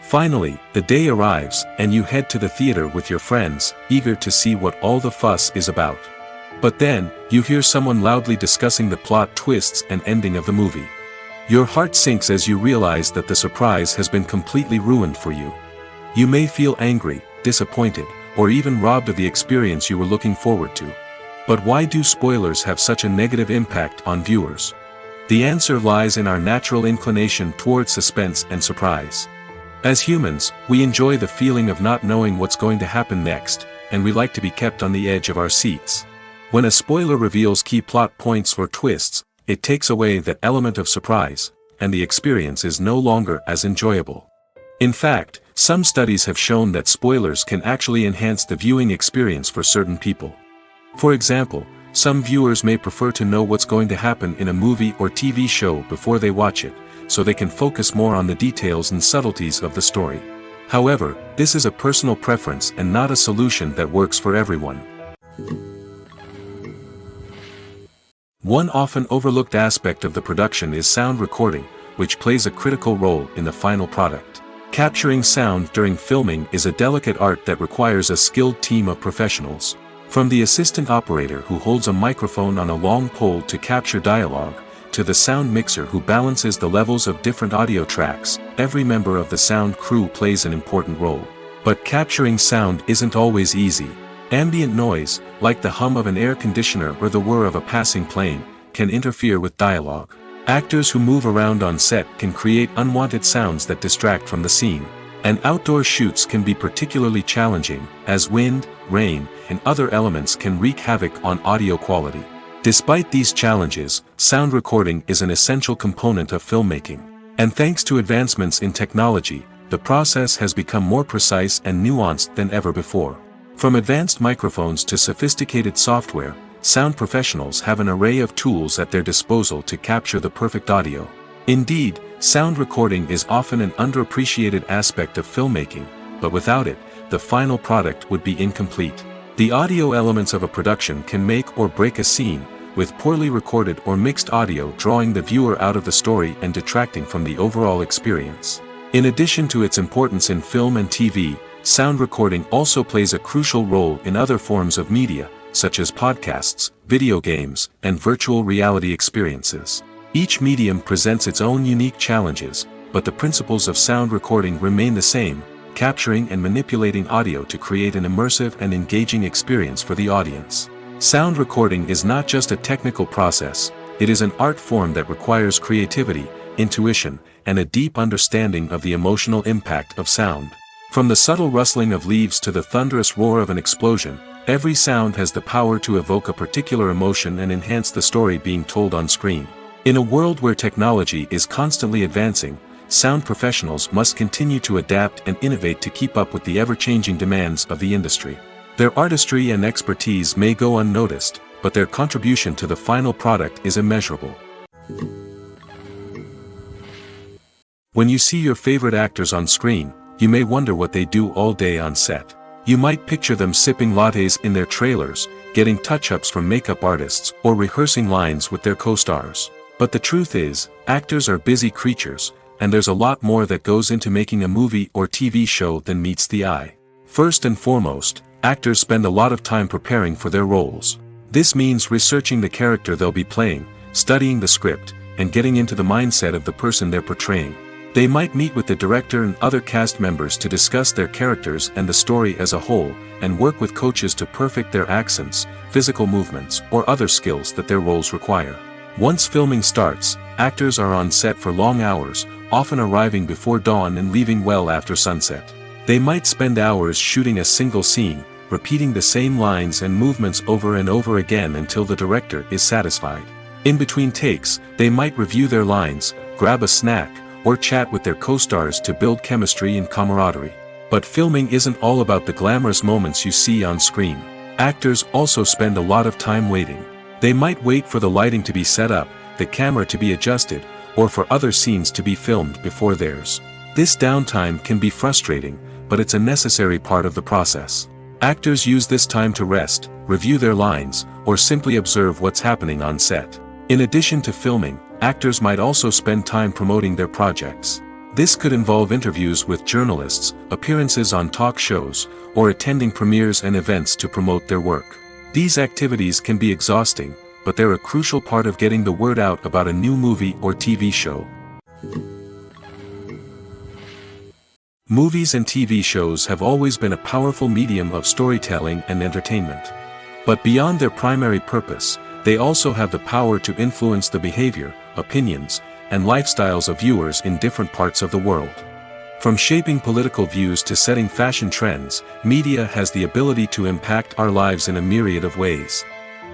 Finally, the day arrives, and you head to the theater with your friends, eager to see what all the fuss is about. But then, you hear someone loudly discussing the plot twists and ending of the movie. Your heart sinks as you realize that the surprise has been completely ruined for you. You may feel angry, disappointed, or even robbed of the experience you were looking forward to. But why do spoilers have such a negative impact on viewers? The answer lies in our natural inclination toward suspense and surprise. As humans, we enjoy the feeling of not knowing what's going to happen next, and we like to be kept on the edge of our seats. When a spoiler reveals key plot points or twists, it takes away that element of surprise, and the experience is no longer as enjoyable. In fact, some studies have shown that spoilers can actually enhance the viewing experience for certain people. For example, some viewers may prefer to know what's going to happen in a movie or TV show before they watch it, so they can focus more on the details and subtleties of the story. However, this is a personal preference and not a solution that works for everyone. One often overlooked aspect of the production is sound recording, which plays a critical role in the final product. Capturing sound during filming is a delicate art that requires a skilled team of professionals. From the assistant operator who holds a microphone on a long pole to capture dialogue, to the sound mixer who balances the levels of different audio tracks, every member of the sound crew plays an important role. But capturing sound isn't always easy. Ambient noise, like the hum of an air conditioner or the whir of a passing plane, can interfere with dialogue. Actors who move around on set can create unwanted sounds that distract from the scene. And outdoor shoots can be particularly challenging, as wind, rain, and other elements can wreak havoc on audio quality. Despite these challenges, sound recording is an essential component of filmmaking. And thanks to advancements in technology, the process has become more precise and nuanced than ever before. From advanced microphones to sophisticated software, sound professionals have an array of tools at their disposal to capture the perfect audio. Indeed, sound recording is often an underappreciated aspect of filmmaking, but without it, the final product would be incomplete. The audio elements of a production can make or break a scene, with poorly recorded or mixed audio drawing the viewer out of the story and detracting from the overall experience. In addition to its importance in film and TV, sound recording also plays a crucial role in other forms of media, such as podcasts, video games, and virtual reality experiences. Each medium presents its own unique challenges, but the principles of sound recording remain the same: capturing and manipulating audio to create an immersive and engaging experience for the audience. Sound recording is not just a technical process, it is an art form that requires creativity, intuition, and a deep understanding of the emotional impact of sound. From the subtle rustling of leaves to the thunderous roar of an explosion, every sound has the power to evoke a particular emotion and enhance the story being told on screen. In a world where technology is constantly advancing, sound professionals must continue to adapt and innovate to keep up with the ever-changing demands of the industry. Their artistry and expertise may go unnoticed, but their contribution to the final product is immeasurable. When you see your favorite actors on screen, you may wonder what they do all day on set. You might picture them sipping lattes in their trailers, getting touch-ups from makeup artists, or rehearsing lines with their co-stars. But the truth is, actors are busy creatures, and there's a lot more that goes into making a movie or TV show than meets the eye. First and foremost, actors spend a lot of time preparing for their roles. This means researching the character they'll be playing, studying the script, and getting into the mindset of the person they're portraying. They might meet with the director and other cast members to discuss their characters and the story as a whole, and work with coaches to perfect their accents, physical movements, or other skills that their roles require. Once filming starts, actors are on set for long hours, often arriving before dawn and leaving well after sunset. They might spend hours shooting a single scene, repeating the same lines and movements over and over again until the director is satisfied. In between takes, they might review their lines, grab a snack, or chat with their co-stars to build chemistry and camaraderie. But filming isn't all about the glamorous moments you see on screen. Actors also spend a lot of time waiting. They might wait for the lighting to be set up, the camera to be adjusted, or for other scenes to be filmed before theirs. This downtime can be frustrating, but it's a necessary part of the process. Actors use this time to rest, review their lines, or simply observe what's happening on set. In addition to filming, actors might also spend time promoting their projects. This could involve interviews with journalists, appearances on talk shows, or attending premieres and events to promote their work. These activities can be exhausting, but they're a crucial part of getting the word out about a new movie or TV show. Movies and TV shows have always been a powerful medium of storytelling and entertainment. But beyond their primary purpose, they also have the power to influence the behavior, opinions, and lifestyles of viewers in different parts of the world. From shaping political views to setting fashion trends, media has the ability to impact our lives in a myriad of ways.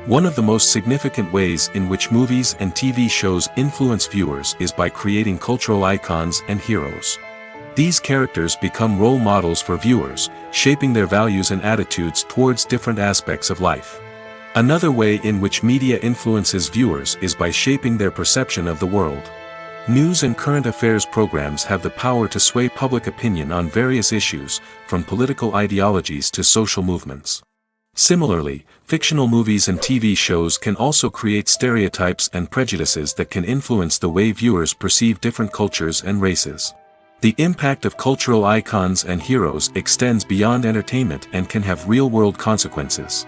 One of the most significant ways in which movies and TV shows influence viewers is by creating cultural icons and heroes. These characters become role models for viewers, shaping their values and attitudes towards different aspects of life. Another way in which media influences viewers is by shaping their perception of the world. News and current affairs programs have the power to sway public opinion on various issues, from political ideologies to social movements. Similarly, fictional movies and TV shows can also create stereotypes and prejudices that can influence the way viewers perceive different cultures and races. The impact of cultural icons and heroes extends beyond entertainment and can have real-world consequences.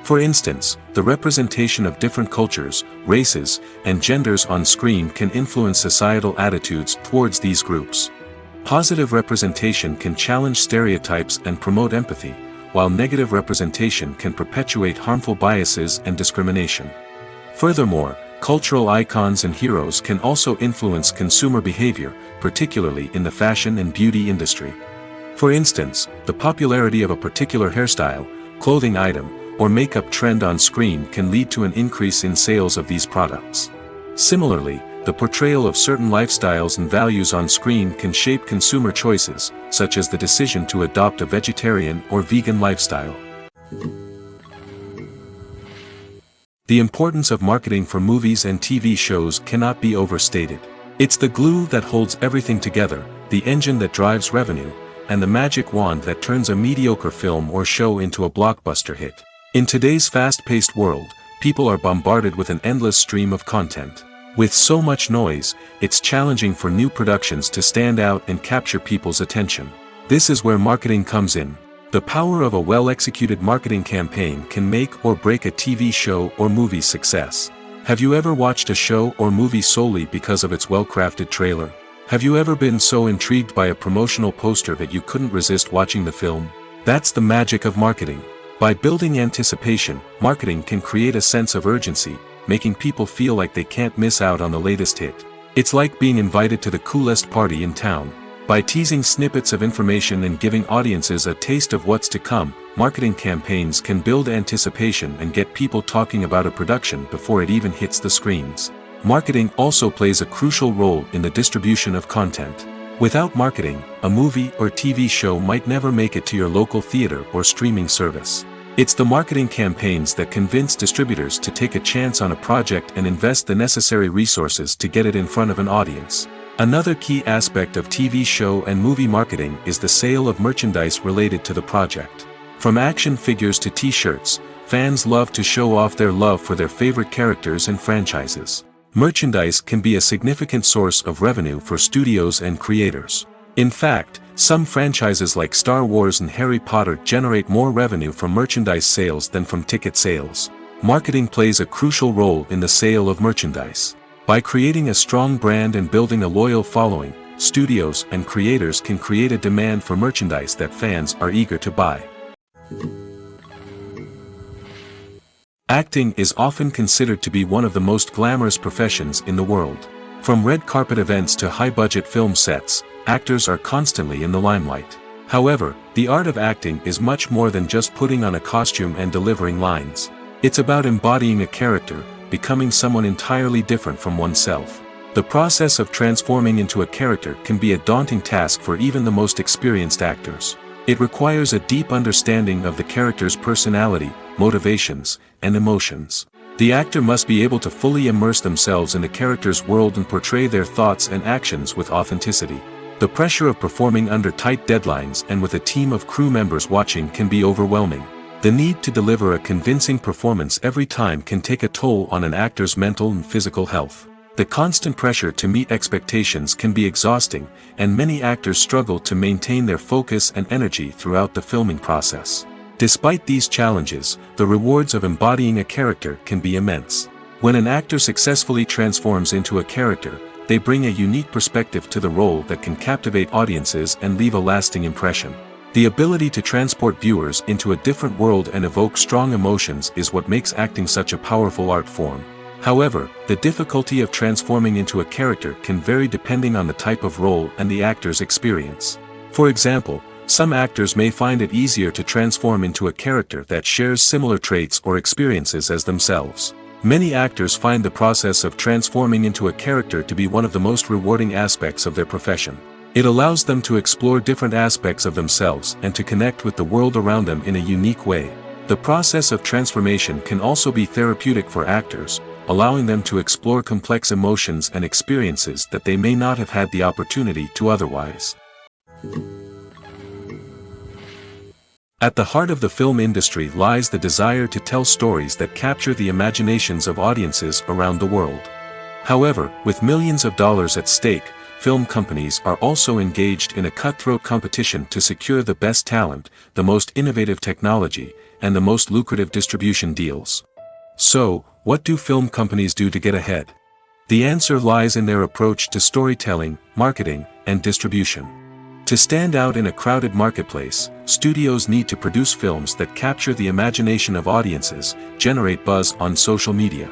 For instance, the representation of different cultures, races, and genders on screen can influence societal attitudes towards these groups. Positive representation can challenge stereotypes and promote empathy, while negative representation can perpetuate harmful biases and discrimination. Furthermore, cultural icons and heroes can also influence consumer behavior, particularly in the fashion and beauty industry. For instance, the popularity of a particular hairstyle, clothing item, or makeup trend on screen can lead to an increase in sales of these products. Similarly, the portrayal of certain lifestyles and values on screen can shape consumer choices, such as the decision to adopt a vegetarian or vegan lifestyle. The importance of marketing for movies and TV shows cannot be overstated. It's the glue that holds everything together, the engine that drives revenue, and the magic wand that turns a mediocre film or show into a blockbuster hit. In today's fast-paced world, people are bombarded with an endless stream of content. With so much noise, it's challenging for new productions to stand out and capture people's attention. This is where marketing comes in. The power of a well-executed marketing campaign can make or break a TV show or movie's success. Have you ever watched a show or movie solely because of its well-crafted trailer? Have you ever been so intrigued by a promotional poster that you couldn't resist watching the film? That's the magic of marketing. By building anticipation, marketing can create a sense of urgency, making people feel like they can't miss out on the latest hit. It's like being invited to the coolest party in town. By teasing snippets of information and giving audiences a taste of what's to come, marketing campaigns can build anticipation and get people talking about a production before it even hits the screens. Marketing also plays a crucial role in the distribution of content. Without marketing, a movie or TV show might never make it to your local theater or streaming service. It's the marketing campaigns that convince distributors to take a chance on a project and invest the necessary resources to get it in front of an audience. Another key aspect of TV show and movie marketing is the sale of merchandise related to the project. From action figures to t-shirts, fans love to show off their love for their favorite characters and franchises. Merchandise can be a significant source of revenue for studios and creators. In fact, some franchises like Star Wars and Harry Potter generate more revenue from merchandise sales than from ticket sales. Marketing plays a crucial role in the sale of merchandise. By creating a strong brand and building a loyal following, studios and creators can create a demand for merchandise that fans are eager to buy. Acting is often considered to be one of the most glamorous professions in the world. From red carpet events to high-budget film sets, actors are constantly in the limelight. However, the art of acting is much more than just putting on a costume and delivering lines. It's about embodying a character, becoming someone entirely different from oneself. The process of transforming into a character can be a daunting task for even the most experienced actors. It requires a deep understanding of the character's personality, motivations, and emotions. The actor must be able to fully immerse themselves in the character's world and portray their thoughts and actions with authenticity. The pressure of performing under tight deadlines and with a team of crew members watching can be overwhelming. The need to deliver a convincing performance every time can take a toll on an actor's mental and physical health. The constant pressure to meet expectations can be exhausting, and many actors struggle to maintain their focus and energy throughout the filming process. Despite these challenges, the rewards of embodying a character can be immense. When an actor successfully transforms into a character, they bring a unique perspective to the role that can captivate audiences and leave a lasting impression. The ability to transport viewers into a different world and evoke strong emotions is what makes acting such a powerful art form. However, the difficulty of transforming into a character can vary depending on the type of role and the actor's experience. For example, some actors may find it easier to transform into a character that shares similar traits or experiences as themselves. Many actors find the process of transforming into a character to be one of the most rewarding aspects of their profession. It allows them to explore different aspects of themselves and to connect with the world around them in a unique way. The process of transformation can also be therapeutic for actors, allowing them to explore complex emotions and experiences that they may not have had the opportunity to otherwise. At the heart of the film industry lies the desire to tell stories that capture the imaginations of audiences around the world. However, with millions of dollars at stake, film companies are also engaged in a cutthroat competition to secure the best talent, the most innovative technology, and the most lucrative distribution deals. So, what do film companies do to get ahead? The answer lies in their approach to storytelling, marketing, and distribution. To stand out in a crowded marketplace, studios need to produce films that capture the imagination of audiences, generate buzz on social media.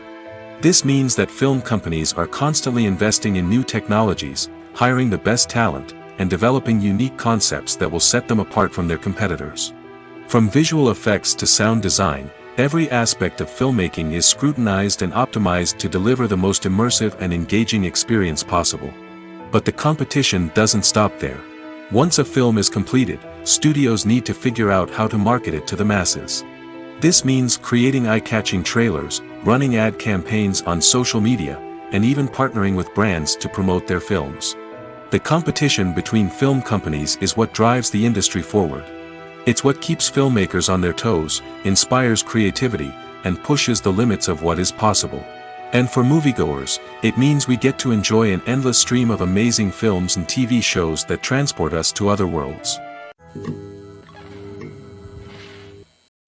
This means that film companies are constantly investing in new technologies, hiring the best talent, and developing unique concepts that will set them apart from their competitors. From visual effects to sound design, every aspect of filmmaking is scrutinized and optimized to deliver the most immersive and engaging experience possible. But the competition doesn't stop there. Once a film is completed, studios need to figure out how to market it to the masses. This means creating eye-catching trailers, running ad campaigns on social media, and even partnering with brands to promote their films. The competition between film companies is what drives the industry forward. It's what keeps filmmakers on their toes, inspires creativity, and pushes the limits of what is possible. And for moviegoers, it means we get to enjoy an endless stream of amazing films and TV shows that transport us to other worlds.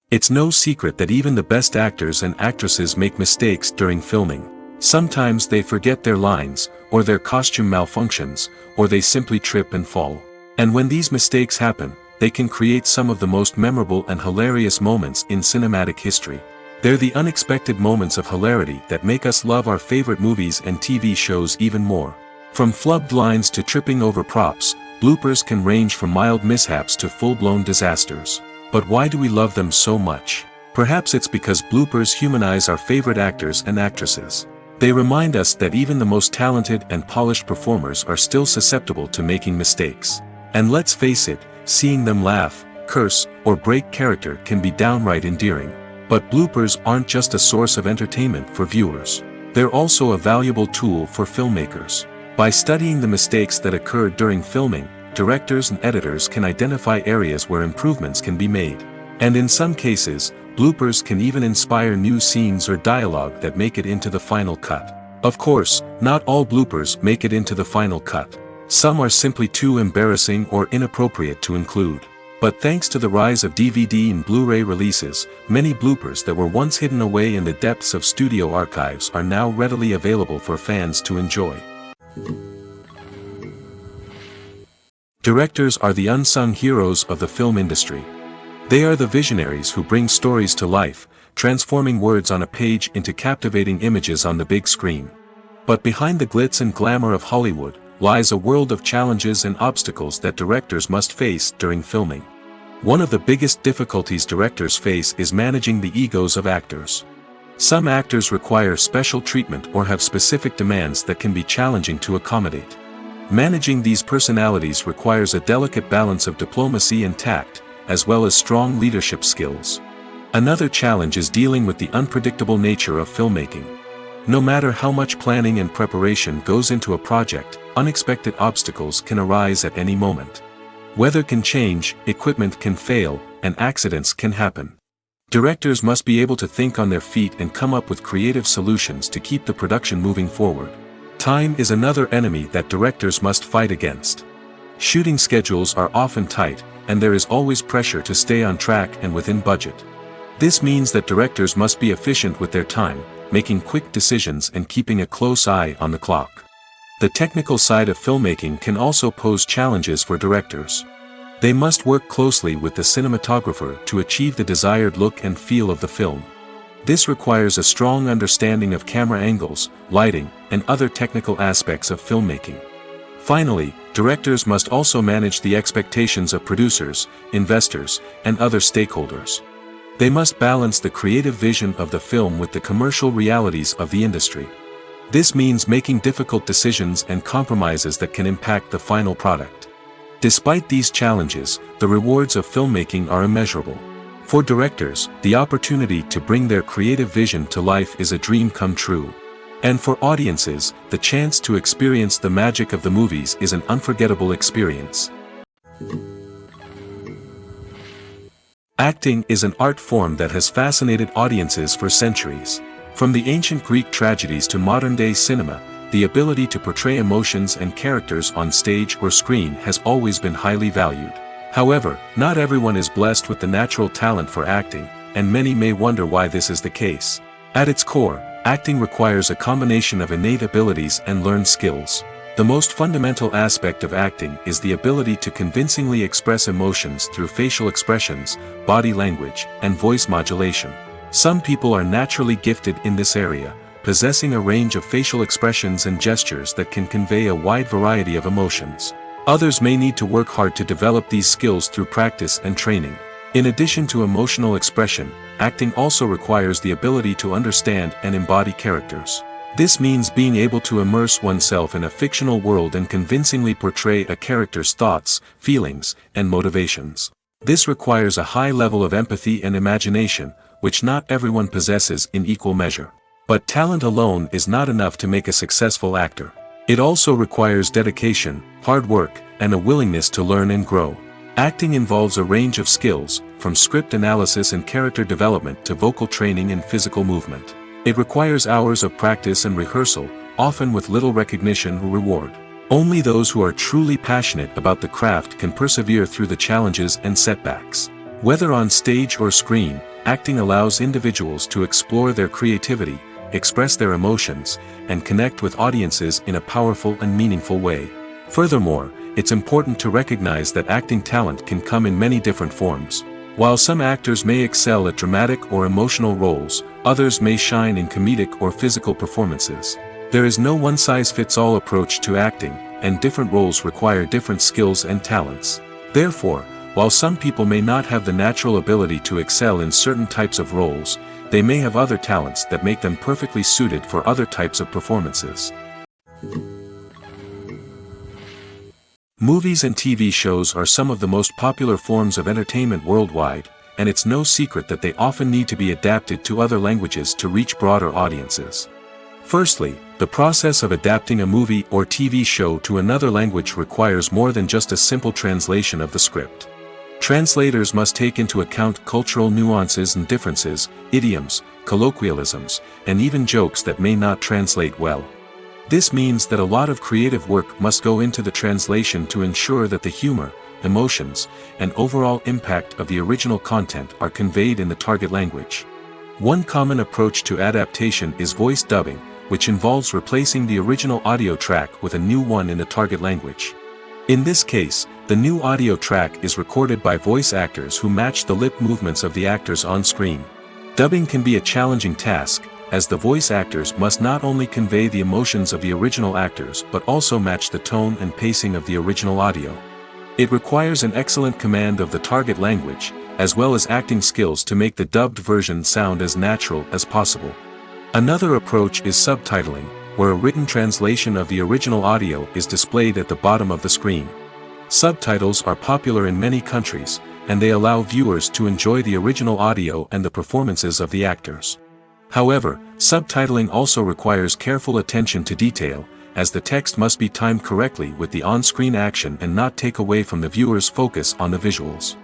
It's no secret that even the best actors and actresses make mistakes during filming. Sometimes they forget their lines, or their costume malfunctions, or they simply trip and fall. And when these mistakes happen, they can create some of the most memorable and hilarious moments in cinematic history. They're the unexpected moments of hilarity that make us love our favorite movies and TV shows even more. From flubbed lines to tripping over props, bloopers can range from mild mishaps to full-blown disasters. But why do we love them so much? Perhaps it's because bloopers humanize our favorite actors and actresses. They remind us that even the most talented and polished performers are still susceptible to making mistakes. And let's face it, seeing them laugh, curse, or break character can be downright endearing. But bloopers aren't just a source of entertainment for viewers. They're also a valuable tool for filmmakers. By studying the mistakes that occurred during filming, directors and editors can identify areas where improvements can be made. And in some cases, bloopers can even inspire new scenes or dialogue that make it into the final cut. Of course, not all bloopers make it into the final cut. Some are simply too embarrassing or inappropriate to include. But thanks to the rise of DVD and Blu-ray releases, many bloopers that were once hidden away in the depths of studio archives are now readily available for fans to enjoy. Directors are the unsung heroes of the film industry. They are the visionaries who bring stories to life, transforming words on a page into captivating images on the big screen. But behind the glitz and glamour of Hollywood lies a world of challenges and obstacles that directors must face during filming. One of the biggest difficulties directors face is managing the egos of actors. Some actors require special treatment or have specific demands that can be challenging to accommodate. Managing these personalities requires a delicate balance of diplomacy and tact, as well as strong leadership skills. Another challenge is dealing with the unpredictable nature of filmmaking. No matter how much planning and preparation goes into a project, unexpected obstacles can arise at any moment. Weather can change, equipment can fail, and accidents can happen. Directors must be able to think on their feet and come up with creative solutions to keep the production moving forward. Time is another enemy that directors must fight against. Shooting schedules are often tight, and there is always pressure to stay on track and within budget. This means that directors must be efficient with their time, making quick decisions and keeping a close eye on the clock. The technical side of filmmaking can also pose challenges for directors. They must work closely with the cinematographer to achieve the desired look and feel of the film. This requires a strong understanding of camera angles, lighting, and other technical aspects of filmmaking. Finally, directors must also manage the expectations of producers, investors, and other stakeholders. They must balance the creative vision of the film with the commercial realities of the industry. This means making difficult decisions and compromises that can impact the final product. Despite these challenges, the rewards of filmmaking are immeasurable. For directors, the opportunity to bring their creative vision to life is a dream come true. And for audiences, the chance to experience the magic of the movies is an unforgettable experience. Acting is an art form that has fascinated audiences for centuries. From the ancient Greek tragedies to modern-day cinema, the ability to portray emotions and characters on stage or screen has always been highly valued. However, not everyone is blessed with the natural talent for acting, and many may wonder why this is the case. At its core, acting requires a combination of innate abilities and learned skills. The most fundamental aspect of acting is the ability to convincingly express emotions through facial expressions, body language, and voice modulation. Some people are naturally gifted in this area, possessing a range of facial expressions and gestures that can convey a wide variety of emotions. Others may need to work hard to develop these skills through practice and training. In addition to emotional expression, acting also requires the ability to understand and embody characters. This means being able to immerse oneself in a fictional world and convincingly portray a character's thoughts, feelings, and motivations. This requires a high level of empathy and imagination, which not everyone possesses in equal measure. But talent alone is not enough to make a successful actor. It also requires dedication, hard work, and a willingness to learn and grow. Acting involves a range of skills, from script analysis and character development to vocal training and physical movement. It requires hours of practice and rehearsal, often with little recognition or reward. Only those who are truly passionate about the craft can persevere through the challenges and setbacks. Whether on stage or screen, acting allows individuals to explore their creativity, express their emotions, and connect with audiences in a powerful and meaningful way. Furthermore, it's important to recognize that acting talent can come in many different forms. While some actors may excel at dramatic or emotional roles, others may shine in comedic or physical performances. There is no one-size-fits-all approach to acting, and different roles require different skills and talents. Therefore, While some people may not have the natural ability to excel in certain types of roles, they may have other talents that make them perfectly suited for other types of performances. Movies and TV shows are some of the most popular forms of entertainment worldwide, and it's no secret that they often need to be adapted to other languages to reach broader audiences. Firstly, the process of adapting a movie or TV show to another language requires more than just a simple translation of the script. Translators must take into account cultural nuances and differences, idioms, colloquialisms, and even jokes that may not translate well. This means that a lot of creative work must go into the translation to ensure that the humor, emotions, and overall impact of the original content are conveyed in the target language. One common approach to adaptation is voice dubbing, which involves replacing the original audio track with a new one in the target language. In this case, the new audio track is recorded by voice actors who match the lip movements of the actors on screen. Dubbing can be a challenging task, as the voice actors must not only convey the emotions of the original actors but also match the tone and pacing of the original audio. It requires an excellent command of the target language, as well as acting skills to make the dubbed version sound as natural as possible. Another approach is subtitling, where a written translation of the original audio is displayed at the bottom of the screen. Subtitles are popular in many countries, and they allow viewers to enjoy the original audio and the performances of the actors. However, subtitling also requires careful attention to detail, as the text must be timed correctly with the on-screen action and not take away from the viewer's focus on the visuals.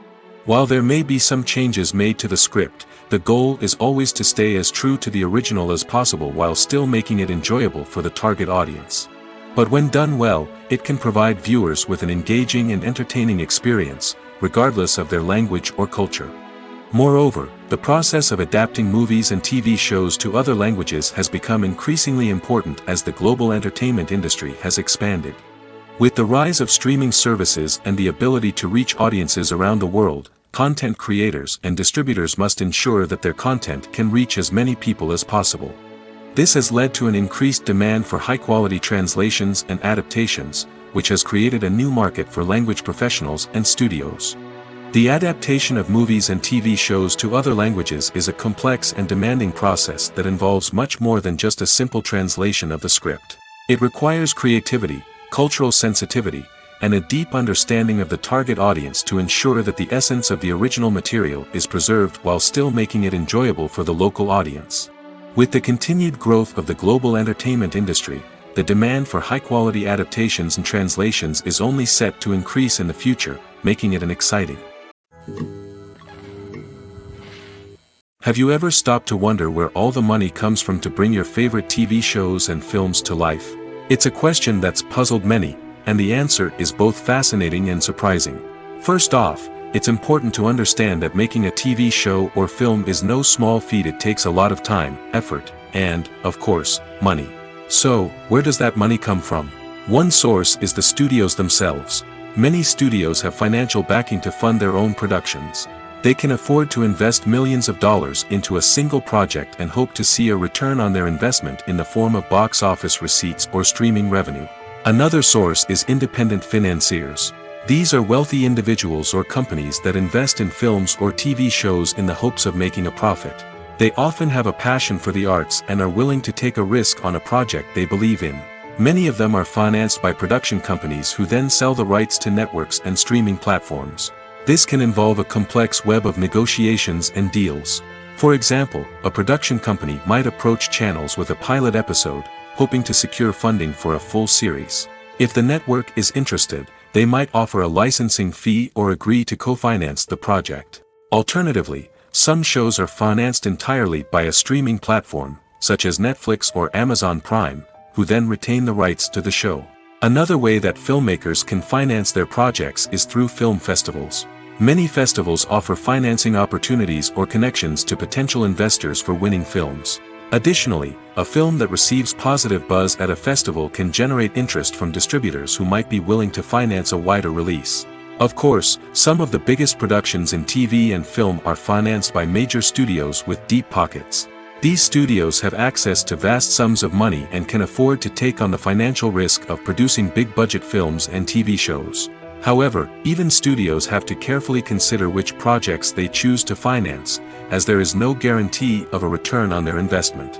While there may be some changes made to the script, the goal is always to stay as true to the original as possible while still making it enjoyable for the target audience. But when done well, it can provide viewers with an engaging and entertaining experience, regardless of their language or culture. Moreover, the process of adapting movies and TV shows to other languages has become increasingly important as the global entertainment industry has expanded. With the rise of streaming services and the ability to reach audiences around the world, content creators and distributors must ensure that their content can reach as many people as possible. This has led to an increased demand for high-quality translations and adaptations, which has created a new market for language professionals and studios. The adaptation of movies and TV shows to other languages is a complex and demanding process that involves much more than just a simple translation of the script. It requires creativity, cultural sensitivity, and a deep understanding of the target audience to ensure that the essence of the original material is preserved while still making it enjoyable for the local audience. With the continued growth of the global entertainment industry, the demand for high-quality adaptations and translations is only set to increase in the future, making it an exciting. Have you ever stopped to wonder where all the money comes from to bring your favorite TV shows and films to life? It's a question that's puzzled many, and the answer is both fascinating and surprising. First off, it's important to understand that making a TV show or film is no small feat. It takes a lot of time, effort, and, of course, money. So, where does that money come from? One source is the studios themselves. Many studios have financial backing to fund their own productions. They can afford to invest millions of dollars into a single project and hope to see a return on their investment in the form of box office receipts or streaming revenue. Another source is independent financiers. These are wealthy individuals or companies that invest in films or TV shows in the hopes of making a profit. They often have a passion for the arts and are willing to take a risk on a project they believe in. Many of them are financed by production companies who then sell the rights to networks and streaming platforms. This can involve a complex web of negotiations and deals. For example, a production company might approach channels with a pilot episode, hoping to secure funding for a full series. If the network is interested, they might offer a licensing fee or agree to co-finance the project. Alternatively, some shows are financed entirely by a streaming platform, such as Netflix or Amazon Prime, who then retain the rights to the show. Another way that filmmakers can finance their projects is through film festivals. Many festivals offer financing opportunities or connections to potential investors for winning films. Additionally, a film that receives positive buzz at a festival can generate interest from distributors who might be willing to finance a wider release. Of course, some of the biggest productions in TV and film are financed by major studios with deep pockets. These studios have access to vast sums of money and can afford to take on the financial risk of producing big-budget films and TV shows. However, even studios have to carefully consider which projects they choose to finance, as there is no guarantee of a return on their investment.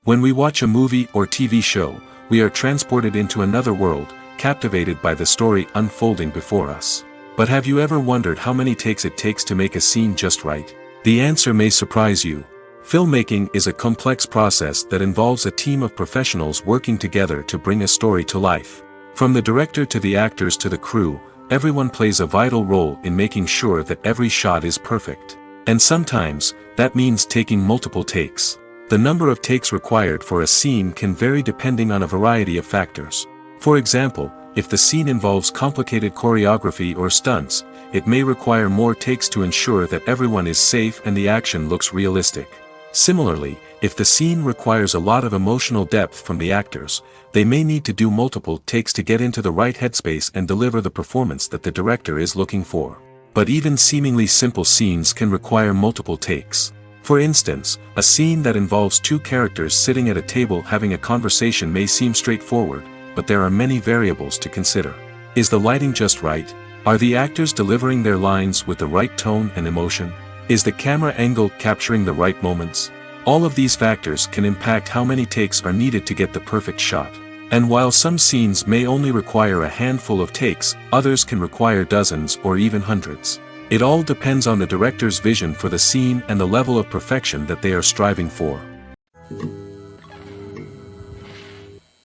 When we watch a movie or TV show, we are transported into another world, captivated by the story unfolding before us. But have you ever wondered how many takes it takes to make a scene just right? The answer may surprise you. Filmmaking is a complex process that involves a team of professionals working together to bring a story to life. From the director to the actors to the crew, everyone plays a vital role in making sure that every shot is perfect. And sometimes, that means taking multiple takes. The number of takes required for a scene can vary depending on a variety of factors. For example, if the scene involves complicated choreography or stunts, it may require more takes to ensure that everyone is safe and the action looks realistic. Similarly, if the scene requires a lot of emotional depth from the actors, they may need to do multiple takes to get into the right headspace and deliver the performance that the director is looking for. But even seemingly simple scenes can require multiple takes. For instance, a scene that involves two characters sitting at a table having a conversation may seem straightforward, but there are many variables to consider. Is the lighting just right? Are the actors delivering their lines with the right tone and emotion? Is the camera angle capturing the right moments? All of these factors can impact how many takes are needed to get the perfect shot. And while some scenes may only require a handful of takes, others can require dozens or even hundreds. It all depends on the director's vision for the scene and the level of perfection that they are striving for.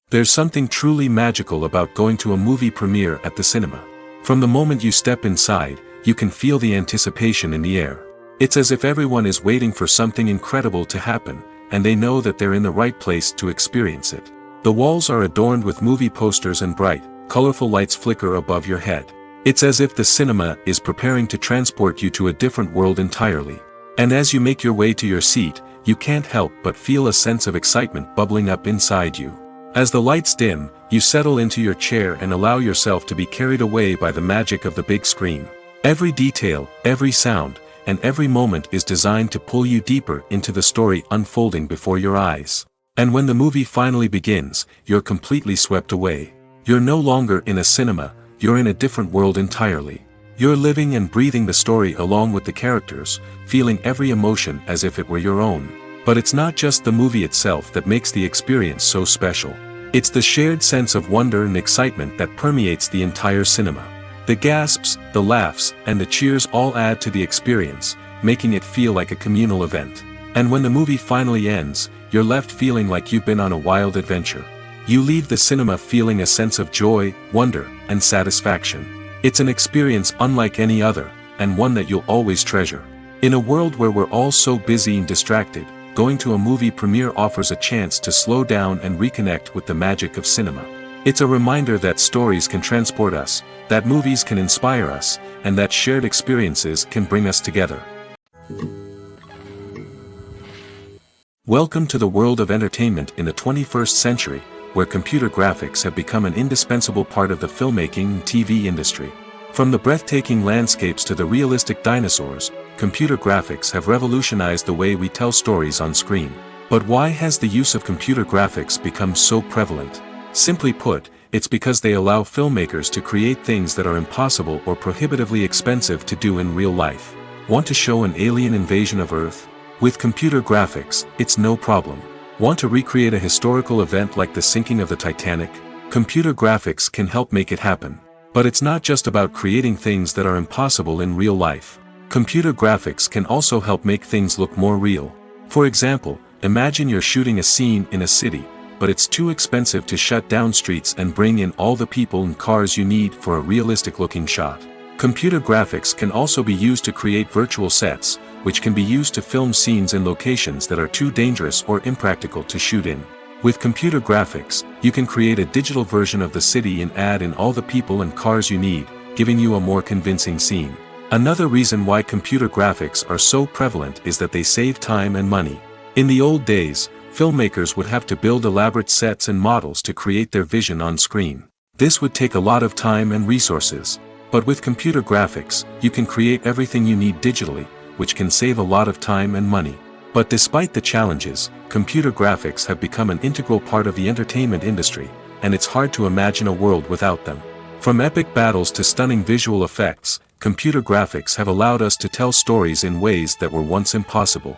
There's something truly magical about going to a movie premiere at the cinema. From the moment you step inside, you can feel the anticipation in the air. It's as if everyone is waiting for something incredible to happen, and they know that they're in the right place to experience it. The walls are adorned with movie posters and bright, colorful lights flicker above your head. It's as if the cinema is preparing to transport you to a different world entirely. And as you make your way to your seat, you can't help but feel a sense of excitement bubbling up inside you. As the lights dim, you settle into your chair and allow yourself to be carried away by the magic of the big screen. Every detail, every sound, and every moment is designed to pull you deeper into the story unfolding before your eyes. And when the movie finally begins, you're completely swept away. You're no longer in a cinema, you're in a different world entirely. You're living and breathing the story along with the characters, feeling every emotion as if it were your own. But it's not just the movie itself that makes the experience so special. It's the shared sense of wonder and excitement that permeates the entire cinema. The gasps, the laughs, and the cheers all add to the experience, making it feel like a communal event. And when the movie finally ends, you're left feeling like you've been on a wild adventure. You leave the cinema feeling a sense of joy, wonder, and satisfaction. It's an experience unlike any other, and one that you'll always treasure. In a world where we're all so busy and distracted, going to a movie premiere offers a chance to slow down and reconnect with the magic of cinema. It's a reminder that stories can transport us, that movies can inspire us, and that shared experiences can bring us together. Welcome to the world of entertainment in the 21st century, where computer graphics have become an indispensable part of the filmmaking and TV industry. From the breathtaking landscapes to the realistic dinosaurs, computer graphics have revolutionized the way we tell stories on screen. But why has the use of computer graphics become so prevalent? Simply put, it's because they allow filmmakers to create things that are impossible or prohibitively expensive to do in real life. Want to show an alien invasion of Earth? With computer graphics, it's no problem. Want to recreate a historical event like the sinking of the Titanic? Computer graphics can help make it happen. But it's not just about creating things that are impossible in real life. Computer graphics can also help make things look more real. For example, imagine you're shooting a scene in a city, but it's too expensive to shut down streets and bring in all the people and cars you need for a realistic-looking shot. Computer graphics can also be used to create virtual sets, which can be used to film scenes in locations that are too dangerous or impractical to shoot in. With computer graphics, you can create a digital version of the city and add in all the people and cars you need, giving you a more convincing scene. Another reason why computer graphics are so prevalent is that they save time and money. In the old days, filmmakers would have to build elaborate sets and models to create their vision on screen. This would take a lot of time and resources. But with computer graphics, you can create everything you need digitally, which can save a lot of time and money. But despite the challenges, computer graphics have become an integral part of the entertainment industry, and it's hard to imagine a world without them. From epic battles to stunning visual effects, computer graphics have allowed us to tell stories in ways that were once impossible.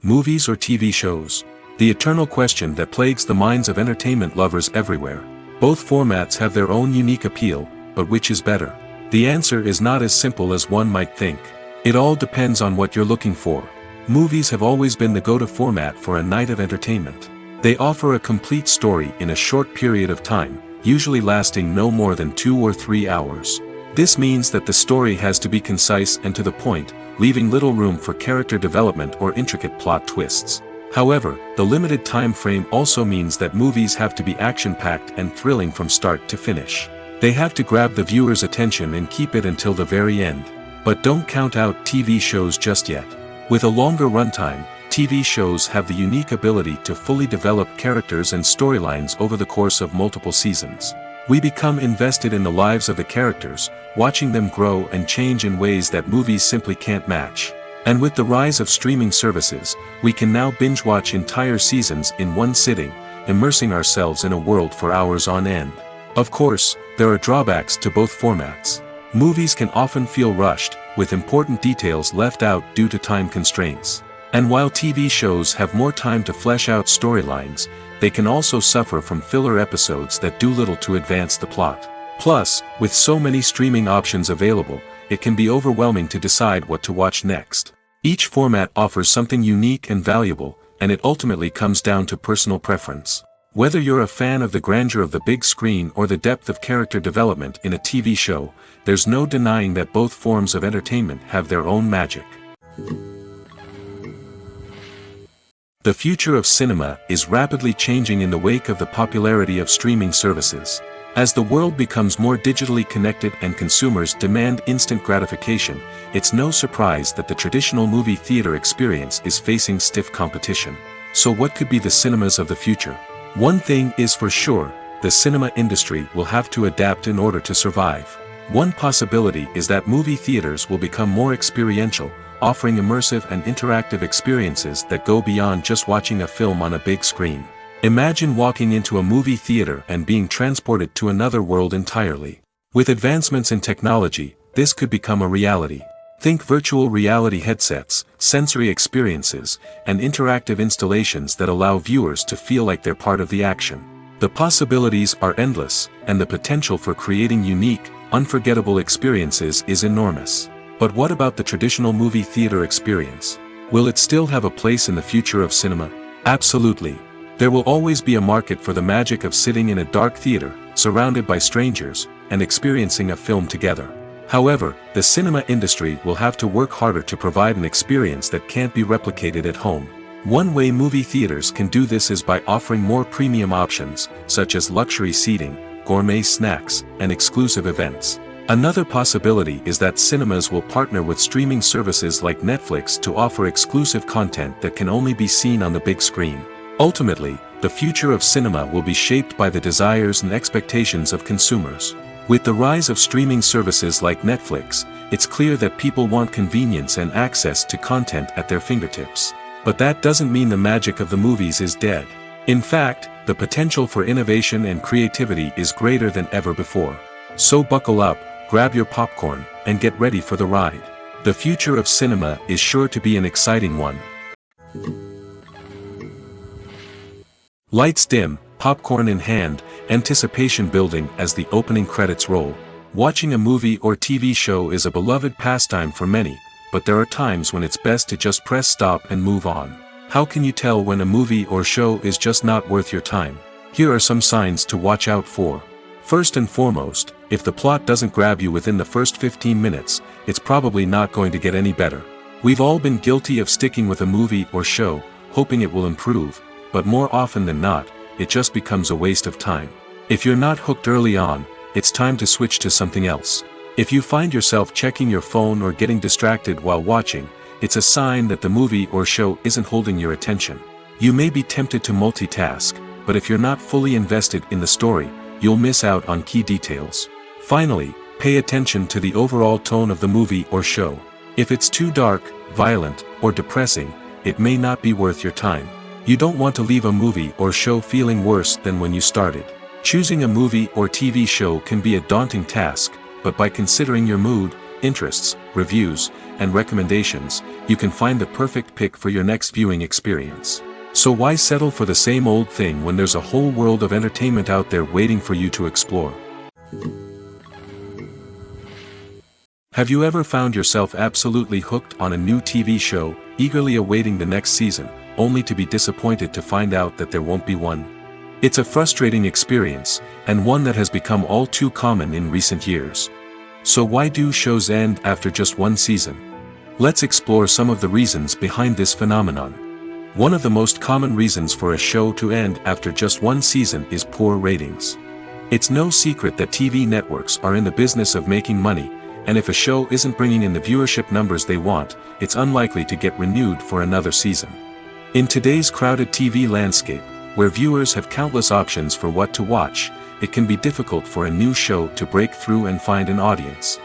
Movies or TV shows? The eternal question that plagues the minds of entertainment lovers everywhere. Both formats have their own unique appeal, but which is better? The answer is not as simple as one might think. It all depends on what you're looking for. Movies have always been the go-to format for a night of entertainment. They offer a complete story in a short period of time, usually lasting no more than 2 or 3 hours. This means that the story has to be concise and to the point, leaving little room for character development or intricate plot twists. However, the limited time frame also means that movies have to be action-packed and thrilling from start to finish. They have to grab the viewer's attention and keep it until the very end. But don't count out TV shows just yet. With a longer runtime, TV shows have the unique ability to fully develop characters and storylines over the course of multiple seasons. We become invested in the lives of the characters, watching them grow and change in ways that movies simply can't match. And with the rise of streaming services, we can now binge-watch entire seasons in one sitting, immersing ourselves in a world for hours on end. Of course, there are drawbacks to both formats. Movies can often feel rushed, with important details left out due to time constraints. And while TV shows have more time to flesh out storylines, they can also suffer from filler episodes that do little to advance the plot. Plus, with so many streaming options available, it can be overwhelming to decide what to watch next. Each format offers something unique and valuable, and it ultimately comes down to personal preference. Whether you're a fan of the grandeur of the big screen or the depth of character development in a TV show, there's no denying that both forms of entertainment have their own magic. The future of cinema is rapidly changing in the wake of the popularity of streaming services. As the world becomes more digitally connected and consumers demand instant gratification, it's no surprise that the traditional movie theater experience is facing stiff competition. So what could be the cinemas of the future? One thing is for sure, the cinema industry will have to adapt in order to survive. One possibility is that movie theaters will become more experiential, offering immersive and interactive experiences that go beyond just watching a film on a big screen. Imagine walking into a movie theater and being transported to another world entirely. With advancements in technology, this could become a reality. Think virtual reality headsets, sensory experiences, and interactive installations that allow viewers to feel like they're part of the action. The possibilities are endless, and the potential for creating unique, unforgettable experiences is enormous. But what about the traditional movie theater experience? Will it still have a place in the future of cinema? Absolutely. There will always be a market for the magic of sitting in a dark theater, surrounded by strangers, and experiencing a film together. However, the cinema industry will have to work harder to provide an experience that can't be replicated at home. One way movie theaters can do this is by offering more premium options, such as luxury seating, gourmet snacks, and exclusive events. Another possibility is that cinemas will partner with streaming services like Netflix to offer exclusive content that can only be seen on the big screen. Ultimately, the future of cinema will be shaped by the desires and expectations of consumers. With the rise of streaming services like Netflix, it's clear that people want convenience and access to content at their fingertips. But that doesn't mean the magic of the movies is dead. In fact, the potential for innovation and creativity is greater than ever before. So buckle up, grab your popcorn, and get ready for the ride. The future of cinema is sure to be an exciting one. Lights dim, popcorn in hand, anticipation building as the opening credits roll. Watching a movie or TV show is a beloved pastime for many, but there are times when it's best to just press stop and move on. How can you tell when a movie or show is just not worth your time? Here are some signs to watch out for. First and foremost, if the plot doesn't grab you within the first 15 minutes, it's probably not going to get any better. We've all been guilty of sticking with a movie or show, hoping it will improve, but more often than not, it just becomes a waste of time. If you're not hooked early on, it's time to switch to something else. If you find yourself checking your phone or getting distracted while watching, it's a sign that the movie or show isn't holding your attention. You may be tempted to multitask, but if you're not fully invested in the story, you'll miss out on key details. Finally, pay attention to the overall tone of the movie or show. If it's too dark, violent, or depressing, it may not be worth your time. You don't want to leave a movie or show feeling worse than when you started. Choosing a movie or TV show can be a daunting task, but by considering your mood, interests, reviews, and recommendations, you can find the perfect pick for your next viewing experience. So why settle for the same old thing when there's a whole world of entertainment out there waiting for you to explore? Have you ever found yourself absolutely hooked on a new TV show, eagerly awaiting the next season, only to be disappointed to find out that there won't be one? It's a frustrating experience, and one that has become all too common in recent years. So why do shows end after just one season? Let's explore some of the reasons behind this phenomenon. One of the most common reasons for a show to end after just one season is poor ratings. It's no secret that TV networks are in the business of making money, and if a show isn't bringing in the viewership numbers they want, it's unlikely to get renewed for another season. In today's crowded TV landscape, where viewers have countless options for what to watch, it can be difficult for a new show to break through and find an audience.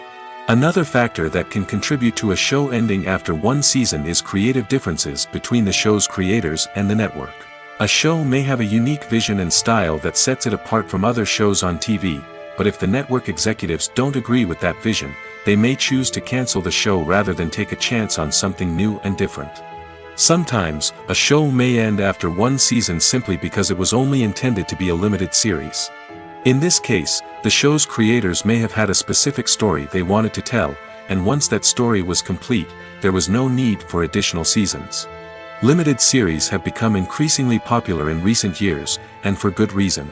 Another factor that can contribute to a show ending after one season is creative differences between the show's creators and the network. A show may have a unique vision and style that sets it apart from other shows on TV, but if the network executives don't agree with that vision, they may choose to cancel the show rather than take a chance on something new and different. Sometimes, a show may end after one season simply because it was only intended to be a limited series. In this case, the show's creators may have had a specific story they wanted to tell, and once that story was complete, there was no need for additional seasons. Limited series have become increasingly popular in recent years, and for good reason.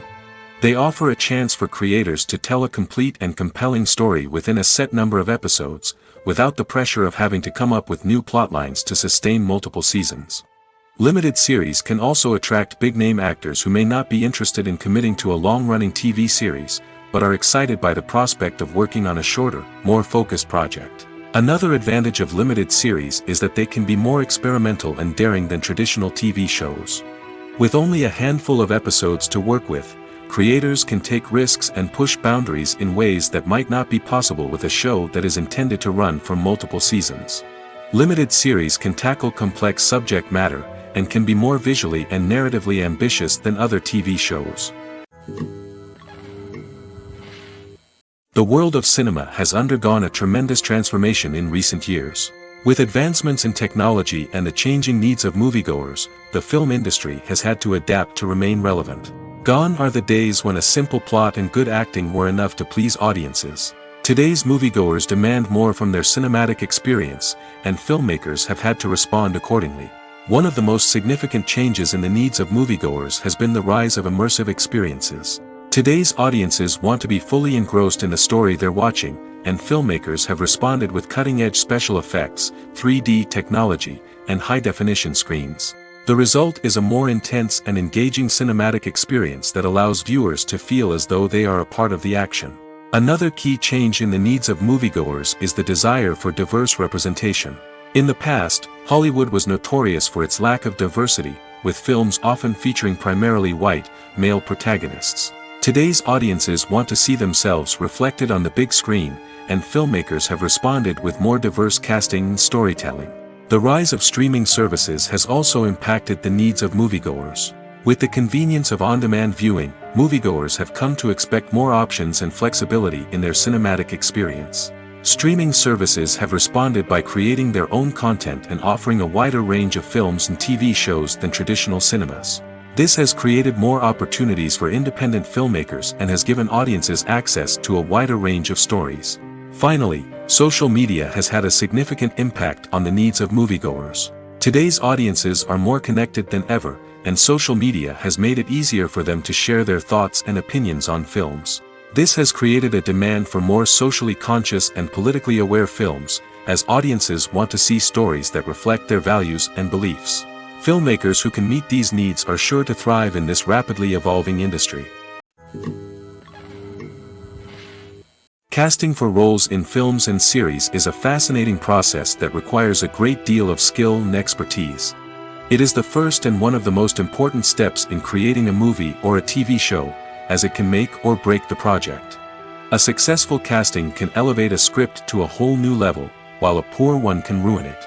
They offer a chance for creators to tell a complete and compelling story within a set number of episodes, without the pressure of having to come up with new plotlines to sustain multiple seasons. Limited series can also attract big-name actors who may not be interested in committing to a long-running TV series, but are excited by the prospect of working on a shorter, more focused project. Another advantage of limited series is that they can be more experimental and daring than traditional TV shows. With only a handful of episodes to work with, creators can take risks and push boundaries in ways that might not be possible with a show that is intended to run for multiple seasons. Limited series can tackle complex subject matter, and can be more visually and narratively ambitious than other TV shows. The world of cinema has undergone a tremendous transformation in recent years. With advancements in technology and the changing needs of moviegoers, the film industry has had to adapt to remain relevant. Gone are the days when a simple plot and good acting were enough to please audiences. Today's moviegoers demand more from their cinematic experience, and filmmakers have had to respond accordingly. One of the most significant changes in the needs of moviegoers has been the rise of immersive experiences. Today's audiences want to be fully engrossed in the story they're watching, and filmmakers have responded with cutting-edge special effects, 3D technology, and high-definition screens. The result is a more intense and engaging cinematic experience that allows viewers to feel as though they are a part of the action. Another key change in the needs of moviegoers is the desire for diverse representation. In the past, Hollywood was notorious for its lack of diversity, with films often featuring primarily white, male protagonists. Today's audiences want to see themselves reflected on the big screen, and filmmakers have responded with more diverse casting and storytelling. The rise of streaming services has also impacted the needs of moviegoers. With the convenience of on-demand viewing, moviegoers have come to expect more options and flexibility in their cinematic experience. Streaming services have responded by creating their own content and offering a wider range of films and TV shows than traditional cinemas. This has created more opportunities for independent filmmakers and has given audiences access to a wider range of stories. Finally, social media has had a significant impact on the needs of moviegoers. Today's audiences are more connected than ever, and social media has made it easier for them to share their thoughts and opinions on films. This has created a demand for more socially conscious and politically aware films, as audiences want to see stories that reflect their values and beliefs. Filmmakers who can meet these needs are sure to thrive in this rapidly evolving industry. Casting for roles in films and series is a fascinating process that requires a great deal of skill and expertise. It is the first and one of the most important steps in creating a movie or a TV show, as it can make or break the project. A successful casting can elevate a script to a whole new level, while a poor one can ruin it.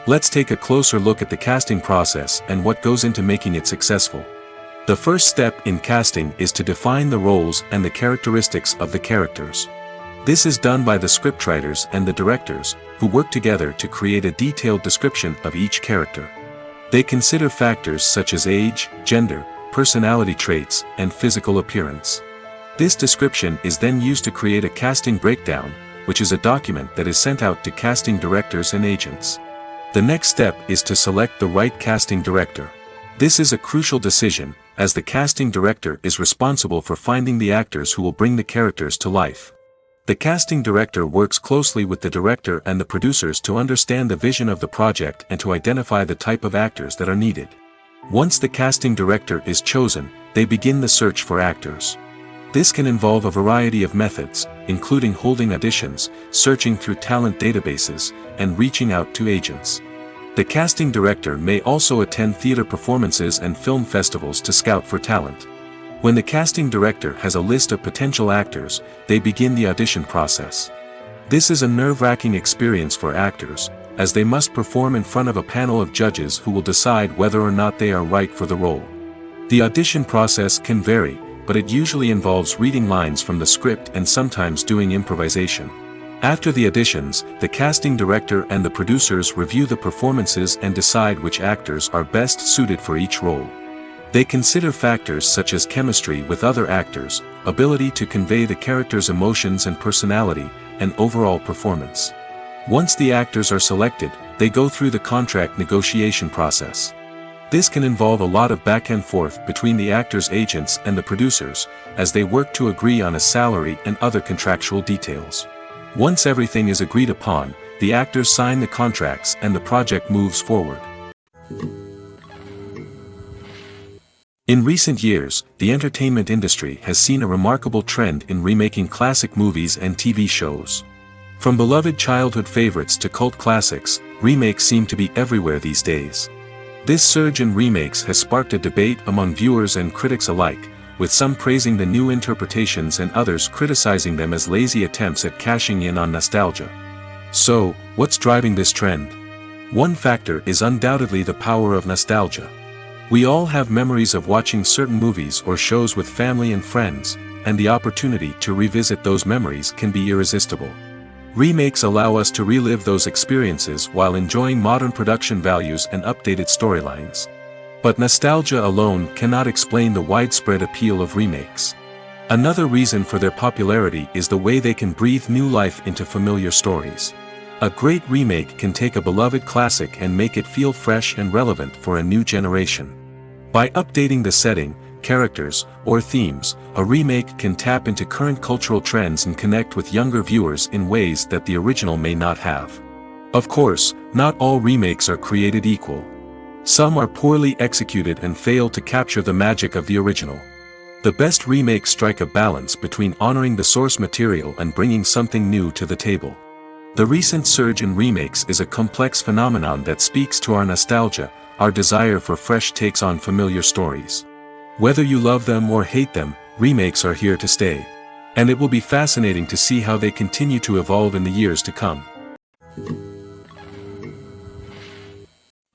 Let's take a closer look at the casting process and what goes into making it successful. The first step in casting is to define the roles and the characteristics of the characters. This is done by the scriptwriters and the directors, who work together to create a detailed description of each character. They consider factors such as age, gender, personality traits, and physical appearance. This description is then used to create a casting breakdown, which is a document that is sent out to casting directors and agents. The next step is to select the right casting director. This is a crucial decision, as the casting director is responsible for finding the actors who will bring the characters to life. The casting director works closely with the director and the producers to understand the vision of the project and to identify the type of actors that are needed. Once the casting director is chosen, they begin the search for actors. This can involve a variety of methods, including holding auditions, searching through talent databases, and reaching out to agents. The casting director may also attend theater performances and film festivals to scout for talent. When the casting director has a list of potential actors, they begin the audition process. This is a nerve-wracking experience for actors, as they must perform in front of a panel of judges who will decide whether or not they are right for the role. The audition process can vary, but it usually involves reading lines from the script and sometimes doing improvisation. After the auditions, the casting director and the producers review the performances and decide which actors are best suited for each role. They consider factors such as chemistry with other actors, ability to convey the character's emotions and personality, and overall performance. Once the actors are selected, they go through the contract negotiation process. This can involve a lot of back and forth between the actors' agents and the producers, as they work to agree on a salary and other contractual details. Once everything is agreed upon, the actors sign the contracts and the project moves forward. In recent years, the entertainment industry has seen a remarkable trend in remaking classic movies and TV shows. From beloved childhood favorites to cult classics, remakes seem to be everywhere these days. This surge in remakes has sparked a debate among viewers and critics alike, with some praising the new interpretations and others criticizing them as lazy attempts at cashing in on nostalgia. So, what's driving this trend? One factor is undoubtedly the power of nostalgia. We all have memories of watching certain movies or shows with family and friends, and the opportunity to revisit those memories can be irresistible. Remakes allow us to relive those experiences while enjoying modern production values and updated storylines. But nostalgia alone cannot explain the widespread appeal of remakes. Another reason for their popularity is the way they can breathe new life into familiar stories. A great remake can take a beloved classic and make it feel fresh and relevant for a new generation. By updating the setting, characters, or themes, a remake can tap into current cultural trends and connect with younger viewers in ways that the original may not have. Of course, not all remakes are created equal. Some are poorly executed and fail to capture the magic of the original. The best remakes strike a balance between honoring the source material and bringing something new to the table. The recent surge in remakes is a complex phenomenon that speaks to our nostalgia, our desire for fresh takes on familiar stories. Whether you love them or hate them, remakes are here to stay. And it will be fascinating to see how they continue to evolve in the years to come.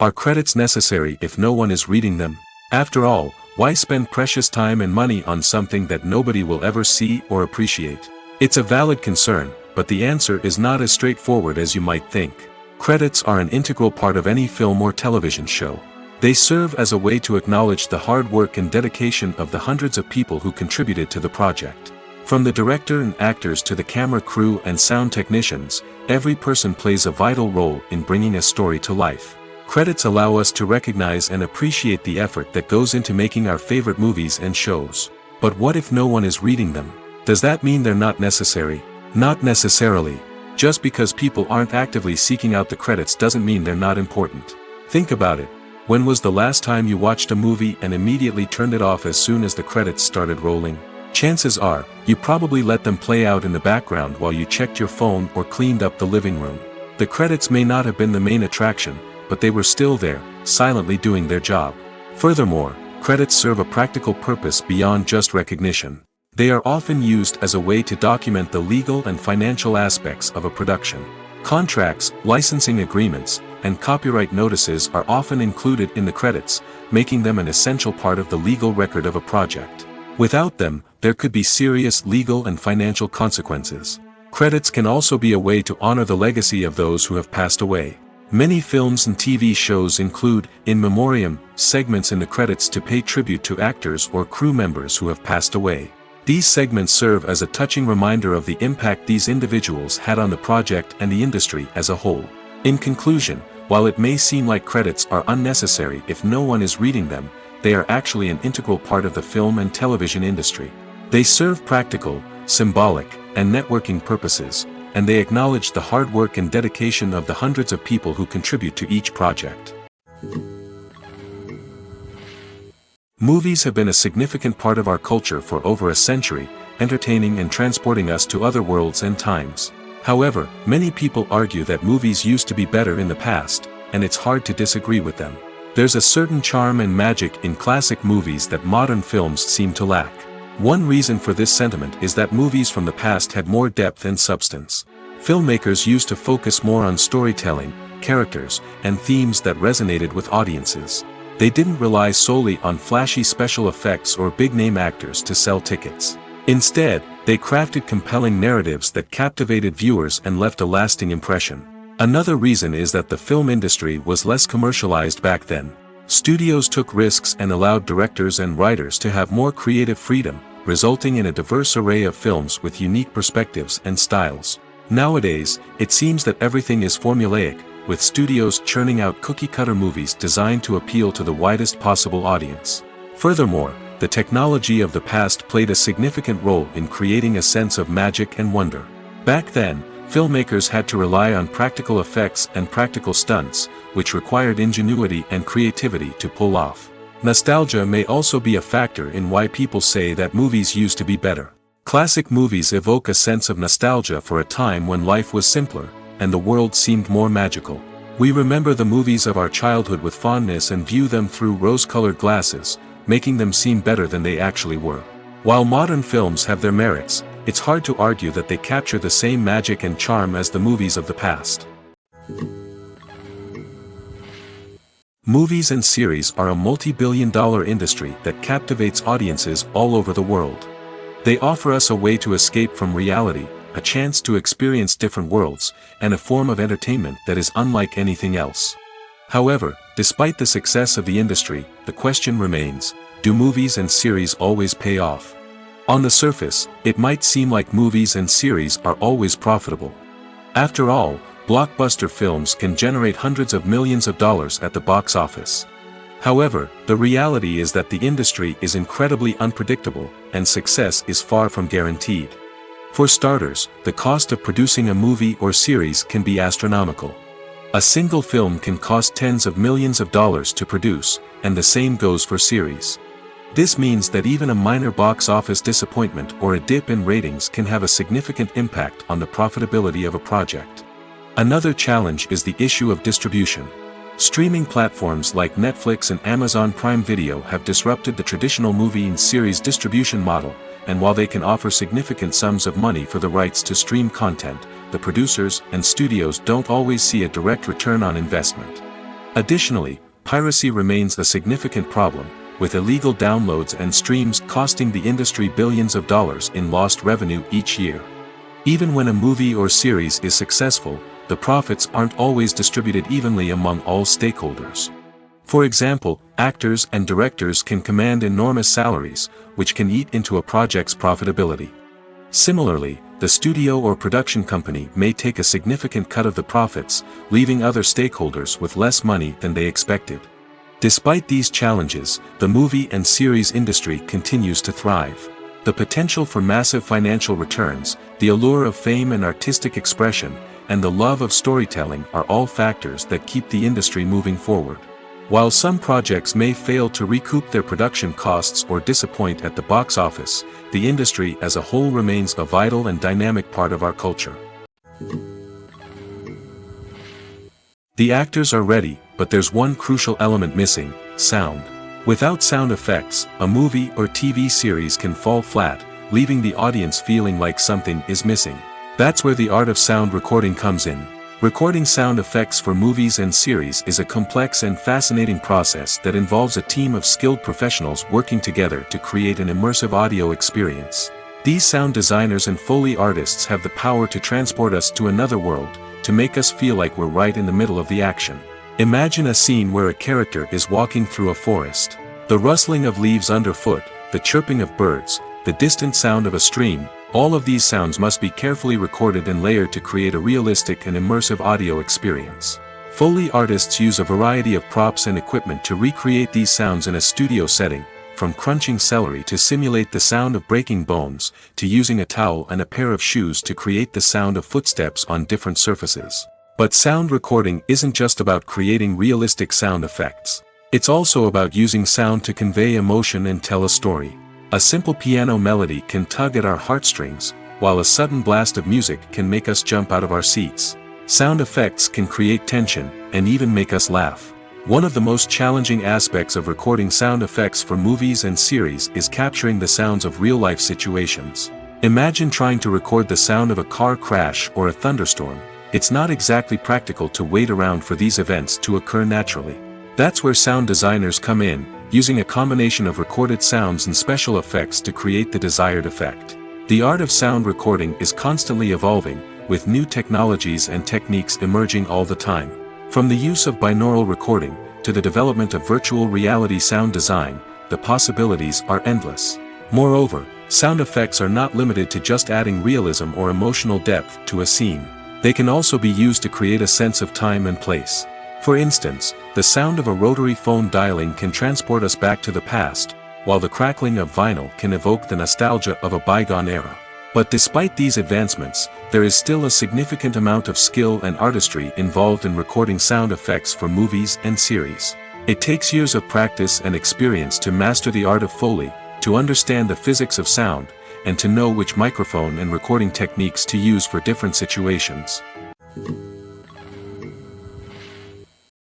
Are credits necessary if no one is reading them? After all, why spend precious time and money on something that nobody will ever see or appreciate? It's a valid concern, but the answer is not as straightforward as you might think. Credits are an integral part of any film or television show. They serve as a way to acknowledge the hard work and dedication of the hundreds of people who contributed to the project. From the director and actors to the camera crew and sound technicians, every person plays a vital role in bringing a story to life. Credits allow us to recognize and appreciate the effort that goes into making our favorite movies and shows. But what if no one is reading them? Does that mean they're not necessary? Not necessarily. Just because people aren't actively seeking out the credits doesn't mean they're not important. Think about it. When was the last time you watched a movie and immediately turned it off as soon as the credits started rolling? Chances are, you probably let them play out in the background while you checked your phone or cleaned up the living room. The credits may not have been the main attraction, but they were still there, silently doing their job. Furthermore, credits serve a practical purpose beyond just recognition. They are often used as a way to document the legal and financial aspects of a production. Contracts, licensing agreements, and copyright notices are often included in the credits, making them an essential part of the legal record of a project. Without them, there could be serious legal and financial consequences. Credits can also be a way to honor the legacy of those who have passed away. Many films and TV shows include, in memoriam, segments in the credits to pay tribute to actors or crew members who have passed away. These segments serve as a touching reminder of the impact these individuals had on the project and the industry as a whole. In conclusion, while it may seem like credits are unnecessary if no one is reading them, they are actually an integral part of the film and television industry. They serve practical, symbolic, and networking purposes, and they acknowledge the hard work and dedication of the hundreds of people who contribute to each project. Movies have been a significant part of our culture for over a century, entertaining and transporting us to other worlds and times. However, many people argue that movies used to be better in the past, and it's hard to disagree with them. There's a certain charm and magic in classic movies that modern films seem to lack. One reason for this sentiment is that movies from the past had more depth and substance. Filmmakers used to focus more on storytelling, characters, and themes that resonated with audiences. They didn't rely solely on flashy special effects or big-name actors to sell tickets. Instead, they crafted compelling narratives that captivated viewers and left a lasting impression. Another reason is that the film industry was less commercialized back then. Studios took risks and allowed directors and writers to have more creative freedom, resulting in a diverse array of films with unique perspectives and styles. Nowadays, it seems that everything is formulaic, with studios churning out cookie-cutter movies designed to appeal to the widest possible audience. Furthermore, the technology of the past played a significant role in creating a sense of magic and wonder. Back then, filmmakers had to rely on practical effects and practical stunts, which required ingenuity and creativity to pull off. Nostalgia may also be a factor in why people say that movies used to be better. Classic movies evoke a sense of nostalgia for a time when life was simpler, and the world seemed more magical. We remember the movies of our childhood with fondness and view them through rose-colored glasses, making them seem better than they actually were. While modern films have their merits, it's hard to argue that they capture the same magic and charm as the movies of the past. Movies and series are a multi-billion-dollar industry that captivates audiences all over the world. They offer us a way to escape from reality, a chance to experience different worlds, and a form of entertainment that is unlike anything else. However, despite the success of the industry, the question remains, do movies and series always pay off? On the surface, it might seem like movies and series are always profitable. After all, blockbuster films can generate hundreds of millions of dollars at the box office. However, the reality is that the industry is incredibly unpredictable, and success is far from guaranteed. For starters, the cost of producing a movie or series can be astronomical. A single film can cost tens of millions of dollars to produce, and the same goes for series. This means that even a minor box office disappointment or a dip in ratings can have a significant impact on the profitability of a project. Another challenge is the issue of distribution. Streaming platforms like Netflix and Amazon Prime Video have disrupted the traditional movie and series distribution model, and while they can offer significant sums of money for the rights to stream content, the producers and studios don't always see a direct return on investment. Additionally, piracy remains a significant problem, with illegal downloads and streams costing the industry billions of dollars in lost revenue each year. Even when a movie or series is successful, the profits aren't always distributed evenly among all stakeholders. For example, actors and directors can command enormous salaries, which can eat into a project's profitability. Similarly, the studio or production company may take a significant cut of the profits, leaving other stakeholders with less money than they expected. Despite these challenges, the movie and series industry continues to thrive. The potential for massive financial returns, the allure of fame and artistic expression, and the love of storytelling are all factors that keep the industry moving forward. While some projects may fail to recoup their production costs or disappoint at the box office, the industry as a whole remains a vital and dynamic part of our culture. The actors are ready, but there's one crucial element missing: sound. Without sound effects, a movie or TV series can fall flat, leaving the audience feeling like something is missing. That's where the art of sound recording comes in. Recording sound effects for movies and series is a complex and fascinating process that involves a team of skilled professionals working together to create an immersive audio experience. These sound designers and Foley artists have the power to transport us to another world, to make us feel like we're right in the middle of the action. Imagine a scene where a character is walking through a forest. The rustling of leaves underfoot, the chirping of birds, the distant sound of a stream, all of these sounds must be carefully recorded and layered to create a realistic and immersive audio experience. Foley artists use a variety of props and equipment to recreate these sounds in a studio setting, from crunching celery to simulate the sound of breaking bones, to using a towel and a pair of shoes to create the sound of footsteps on different surfaces. But sound recording isn't just about creating realistic sound effects. It's also about using sound to convey emotion and tell a story. A simple piano melody can tug at our heartstrings, while a sudden blast of music can make us jump out of our seats. Sound effects can create tension, and even make us laugh. One of the most challenging aspects of recording sound effects for movies and series is capturing the sounds of real-life situations. Imagine trying to record the sound of a car crash or a thunderstorm. It's not exactly practical to wait around for these events to occur naturally. That's where sound designers come in, using a combination of recorded sounds and special effects to create the desired effect. The art of sound recording is constantly evolving, with new technologies and techniques emerging all the time. From the use of binaural recording, to the development of virtual reality sound design, the possibilities are endless. Moreover, sound effects are not limited to just adding realism or emotional depth to a scene. They can also be used to create a sense of time and place. For instance, the sound of a rotary phone dialing can transport us back to the past, while the crackling of vinyl can evoke the nostalgia of a bygone era. But despite these advancements, there is still a significant amount of skill and artistry involved in recording sound effects for movies and series. It takes years of practice and experience to master the art of Foley, to understand the physics of sound, and to know which microphone and recording techniques to use for different situations.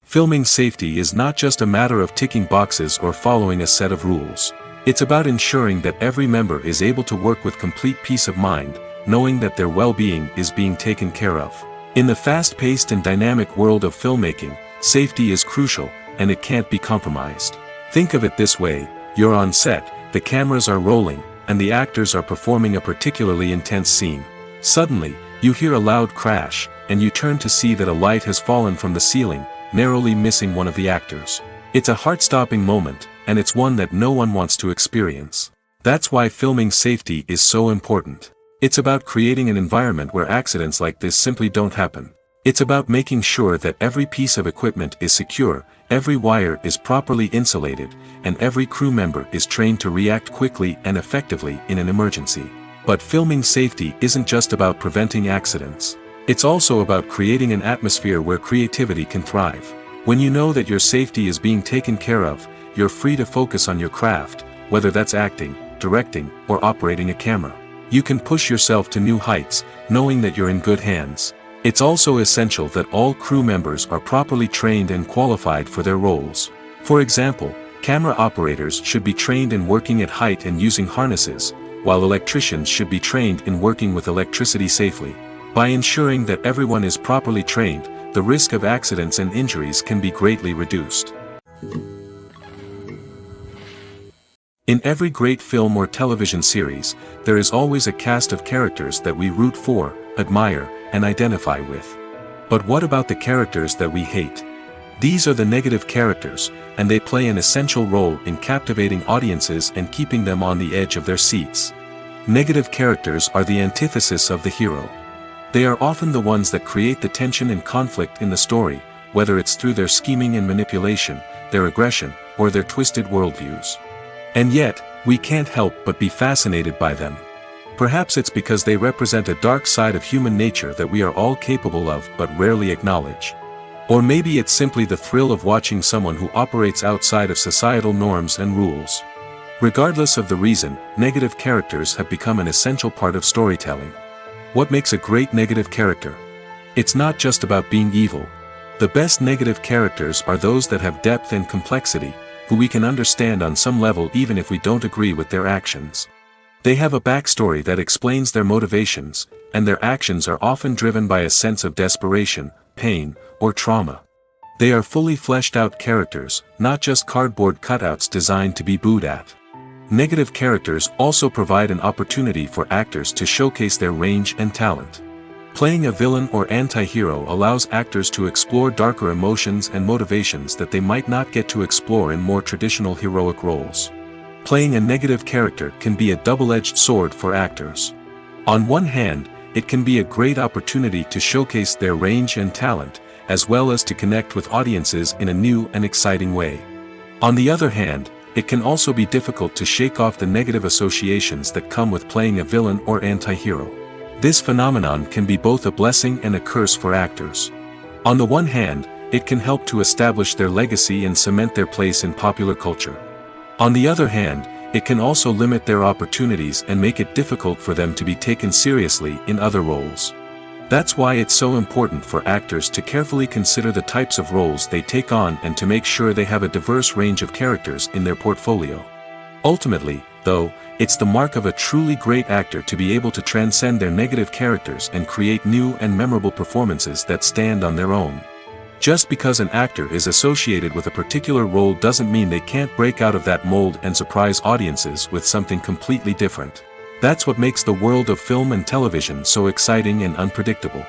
Filming safety is not just a matter of ticking boxes or following a set of rules. It's about ensuring that every member is able to work with complete peace of mind, knowing that their well-being is being taken care of. In the fast-paced and dynamic world of filmmaking, safety is crucial, and it can't be compromised. Think of it this way: you're on set, the cameras are rolling, and the actors are performing a particularly intense scene. Suddenly, you hear a loud crash, and you turn to see that a light has fallen from the ceiling, narrowly missing one of the actors. It's a heart-stopping moment, and it's one that no one wants to experience. That's why filming safety is so important. It's about creating an environment where accidents like this simply don't happen. It's about making sure that every piece of equipment is secure, every wire is properly insulated, and every crew member is trained to react quickly and effectively in an emergency. But filming safety isn't just about preventing accidents. It's also about creating an atmosphere where creativity can thrive. When you know that your safety is being taken care of, you're free to focus on your craft, whether that's acting, directing, or operating a camera. You can push yourself to new heights, knowing that you're in good hands. It's also essential that all crew members are properly trained and qualified for their roles. For example, camera operators should be trained in working at height and using harnesses, while electricians should be trained in working with electricity safely. By ensuring that everyone is properly trained, the risk of accidents and injuries can be greatly reduced. In every great film or television series, there is always a cast of characters that we root for, admire, and identify with. But what about the characters that we hate? These are the negative characters, and they play an essential role in captivating audiences and keeping them on the edge of their seats. Negative characters are the antithesis of the hero. They are often the ones that create the tension and conflict in the story, whether it's through their scheming and manipulation, their aggression, or their twisted worldviews. And yet, we can't help but be fascinated by them. Perhaps it's because they represent a dark side of human nature that we are all capable of but rarely acknowledge. Or maybe it's simply the thrill of watching someone who operates outside of societal norms and rules. Regardless of the reason, negative characters have become an essential part of storytelling. What makes a great negative character? It's not just about being evil. The best negative characters are those that have depth and complexity, who we can understand on some level even if we don't agree with their actions. They have a backstory that explains their motivations, and their actions are often driven by a sense of desperation, pain, or trauma. They are fully fleshed out characters, not just cardboard cutouts designed to be booed at. Negative characters also provide an opportunity for actors to showcase their range and talent. Playing a villain or anti-hero allows actors to explore darker emotions and motivations that they might not get to explore in more traditional heroic roles. Playing a negative character can be a double-edged sword for actors. On one hand, it can be a great opportunity to showcase their range and talent, as well as to connect with audiences in a new and exciting way. On the other hand, it can also be difficult to shake off the negative associations that come with playing a villain or anti-hero. This phenomenon can be both a blessing and a curse for actors. On the one hand, it can help to establish their legacy and cement their place in popular culture. On the other hand, it can also limit their opportunities and make it difficult for them to be taken seriously in other roles. That's why it's so important for actors to carefully consider the types of roles they take on and to make sure they have a diverse range of characters in their portfolio. Ultimately, though, it's the mark of a truly great actor to be able to transcend their negative characters and create new and memorable performances that stand on their own. Just because an actor is associated with a particular role doesn't mean they can't break out of that mold and surprise audiences with something completely different. That's what makes the world of film and television so exciting and unpredictable.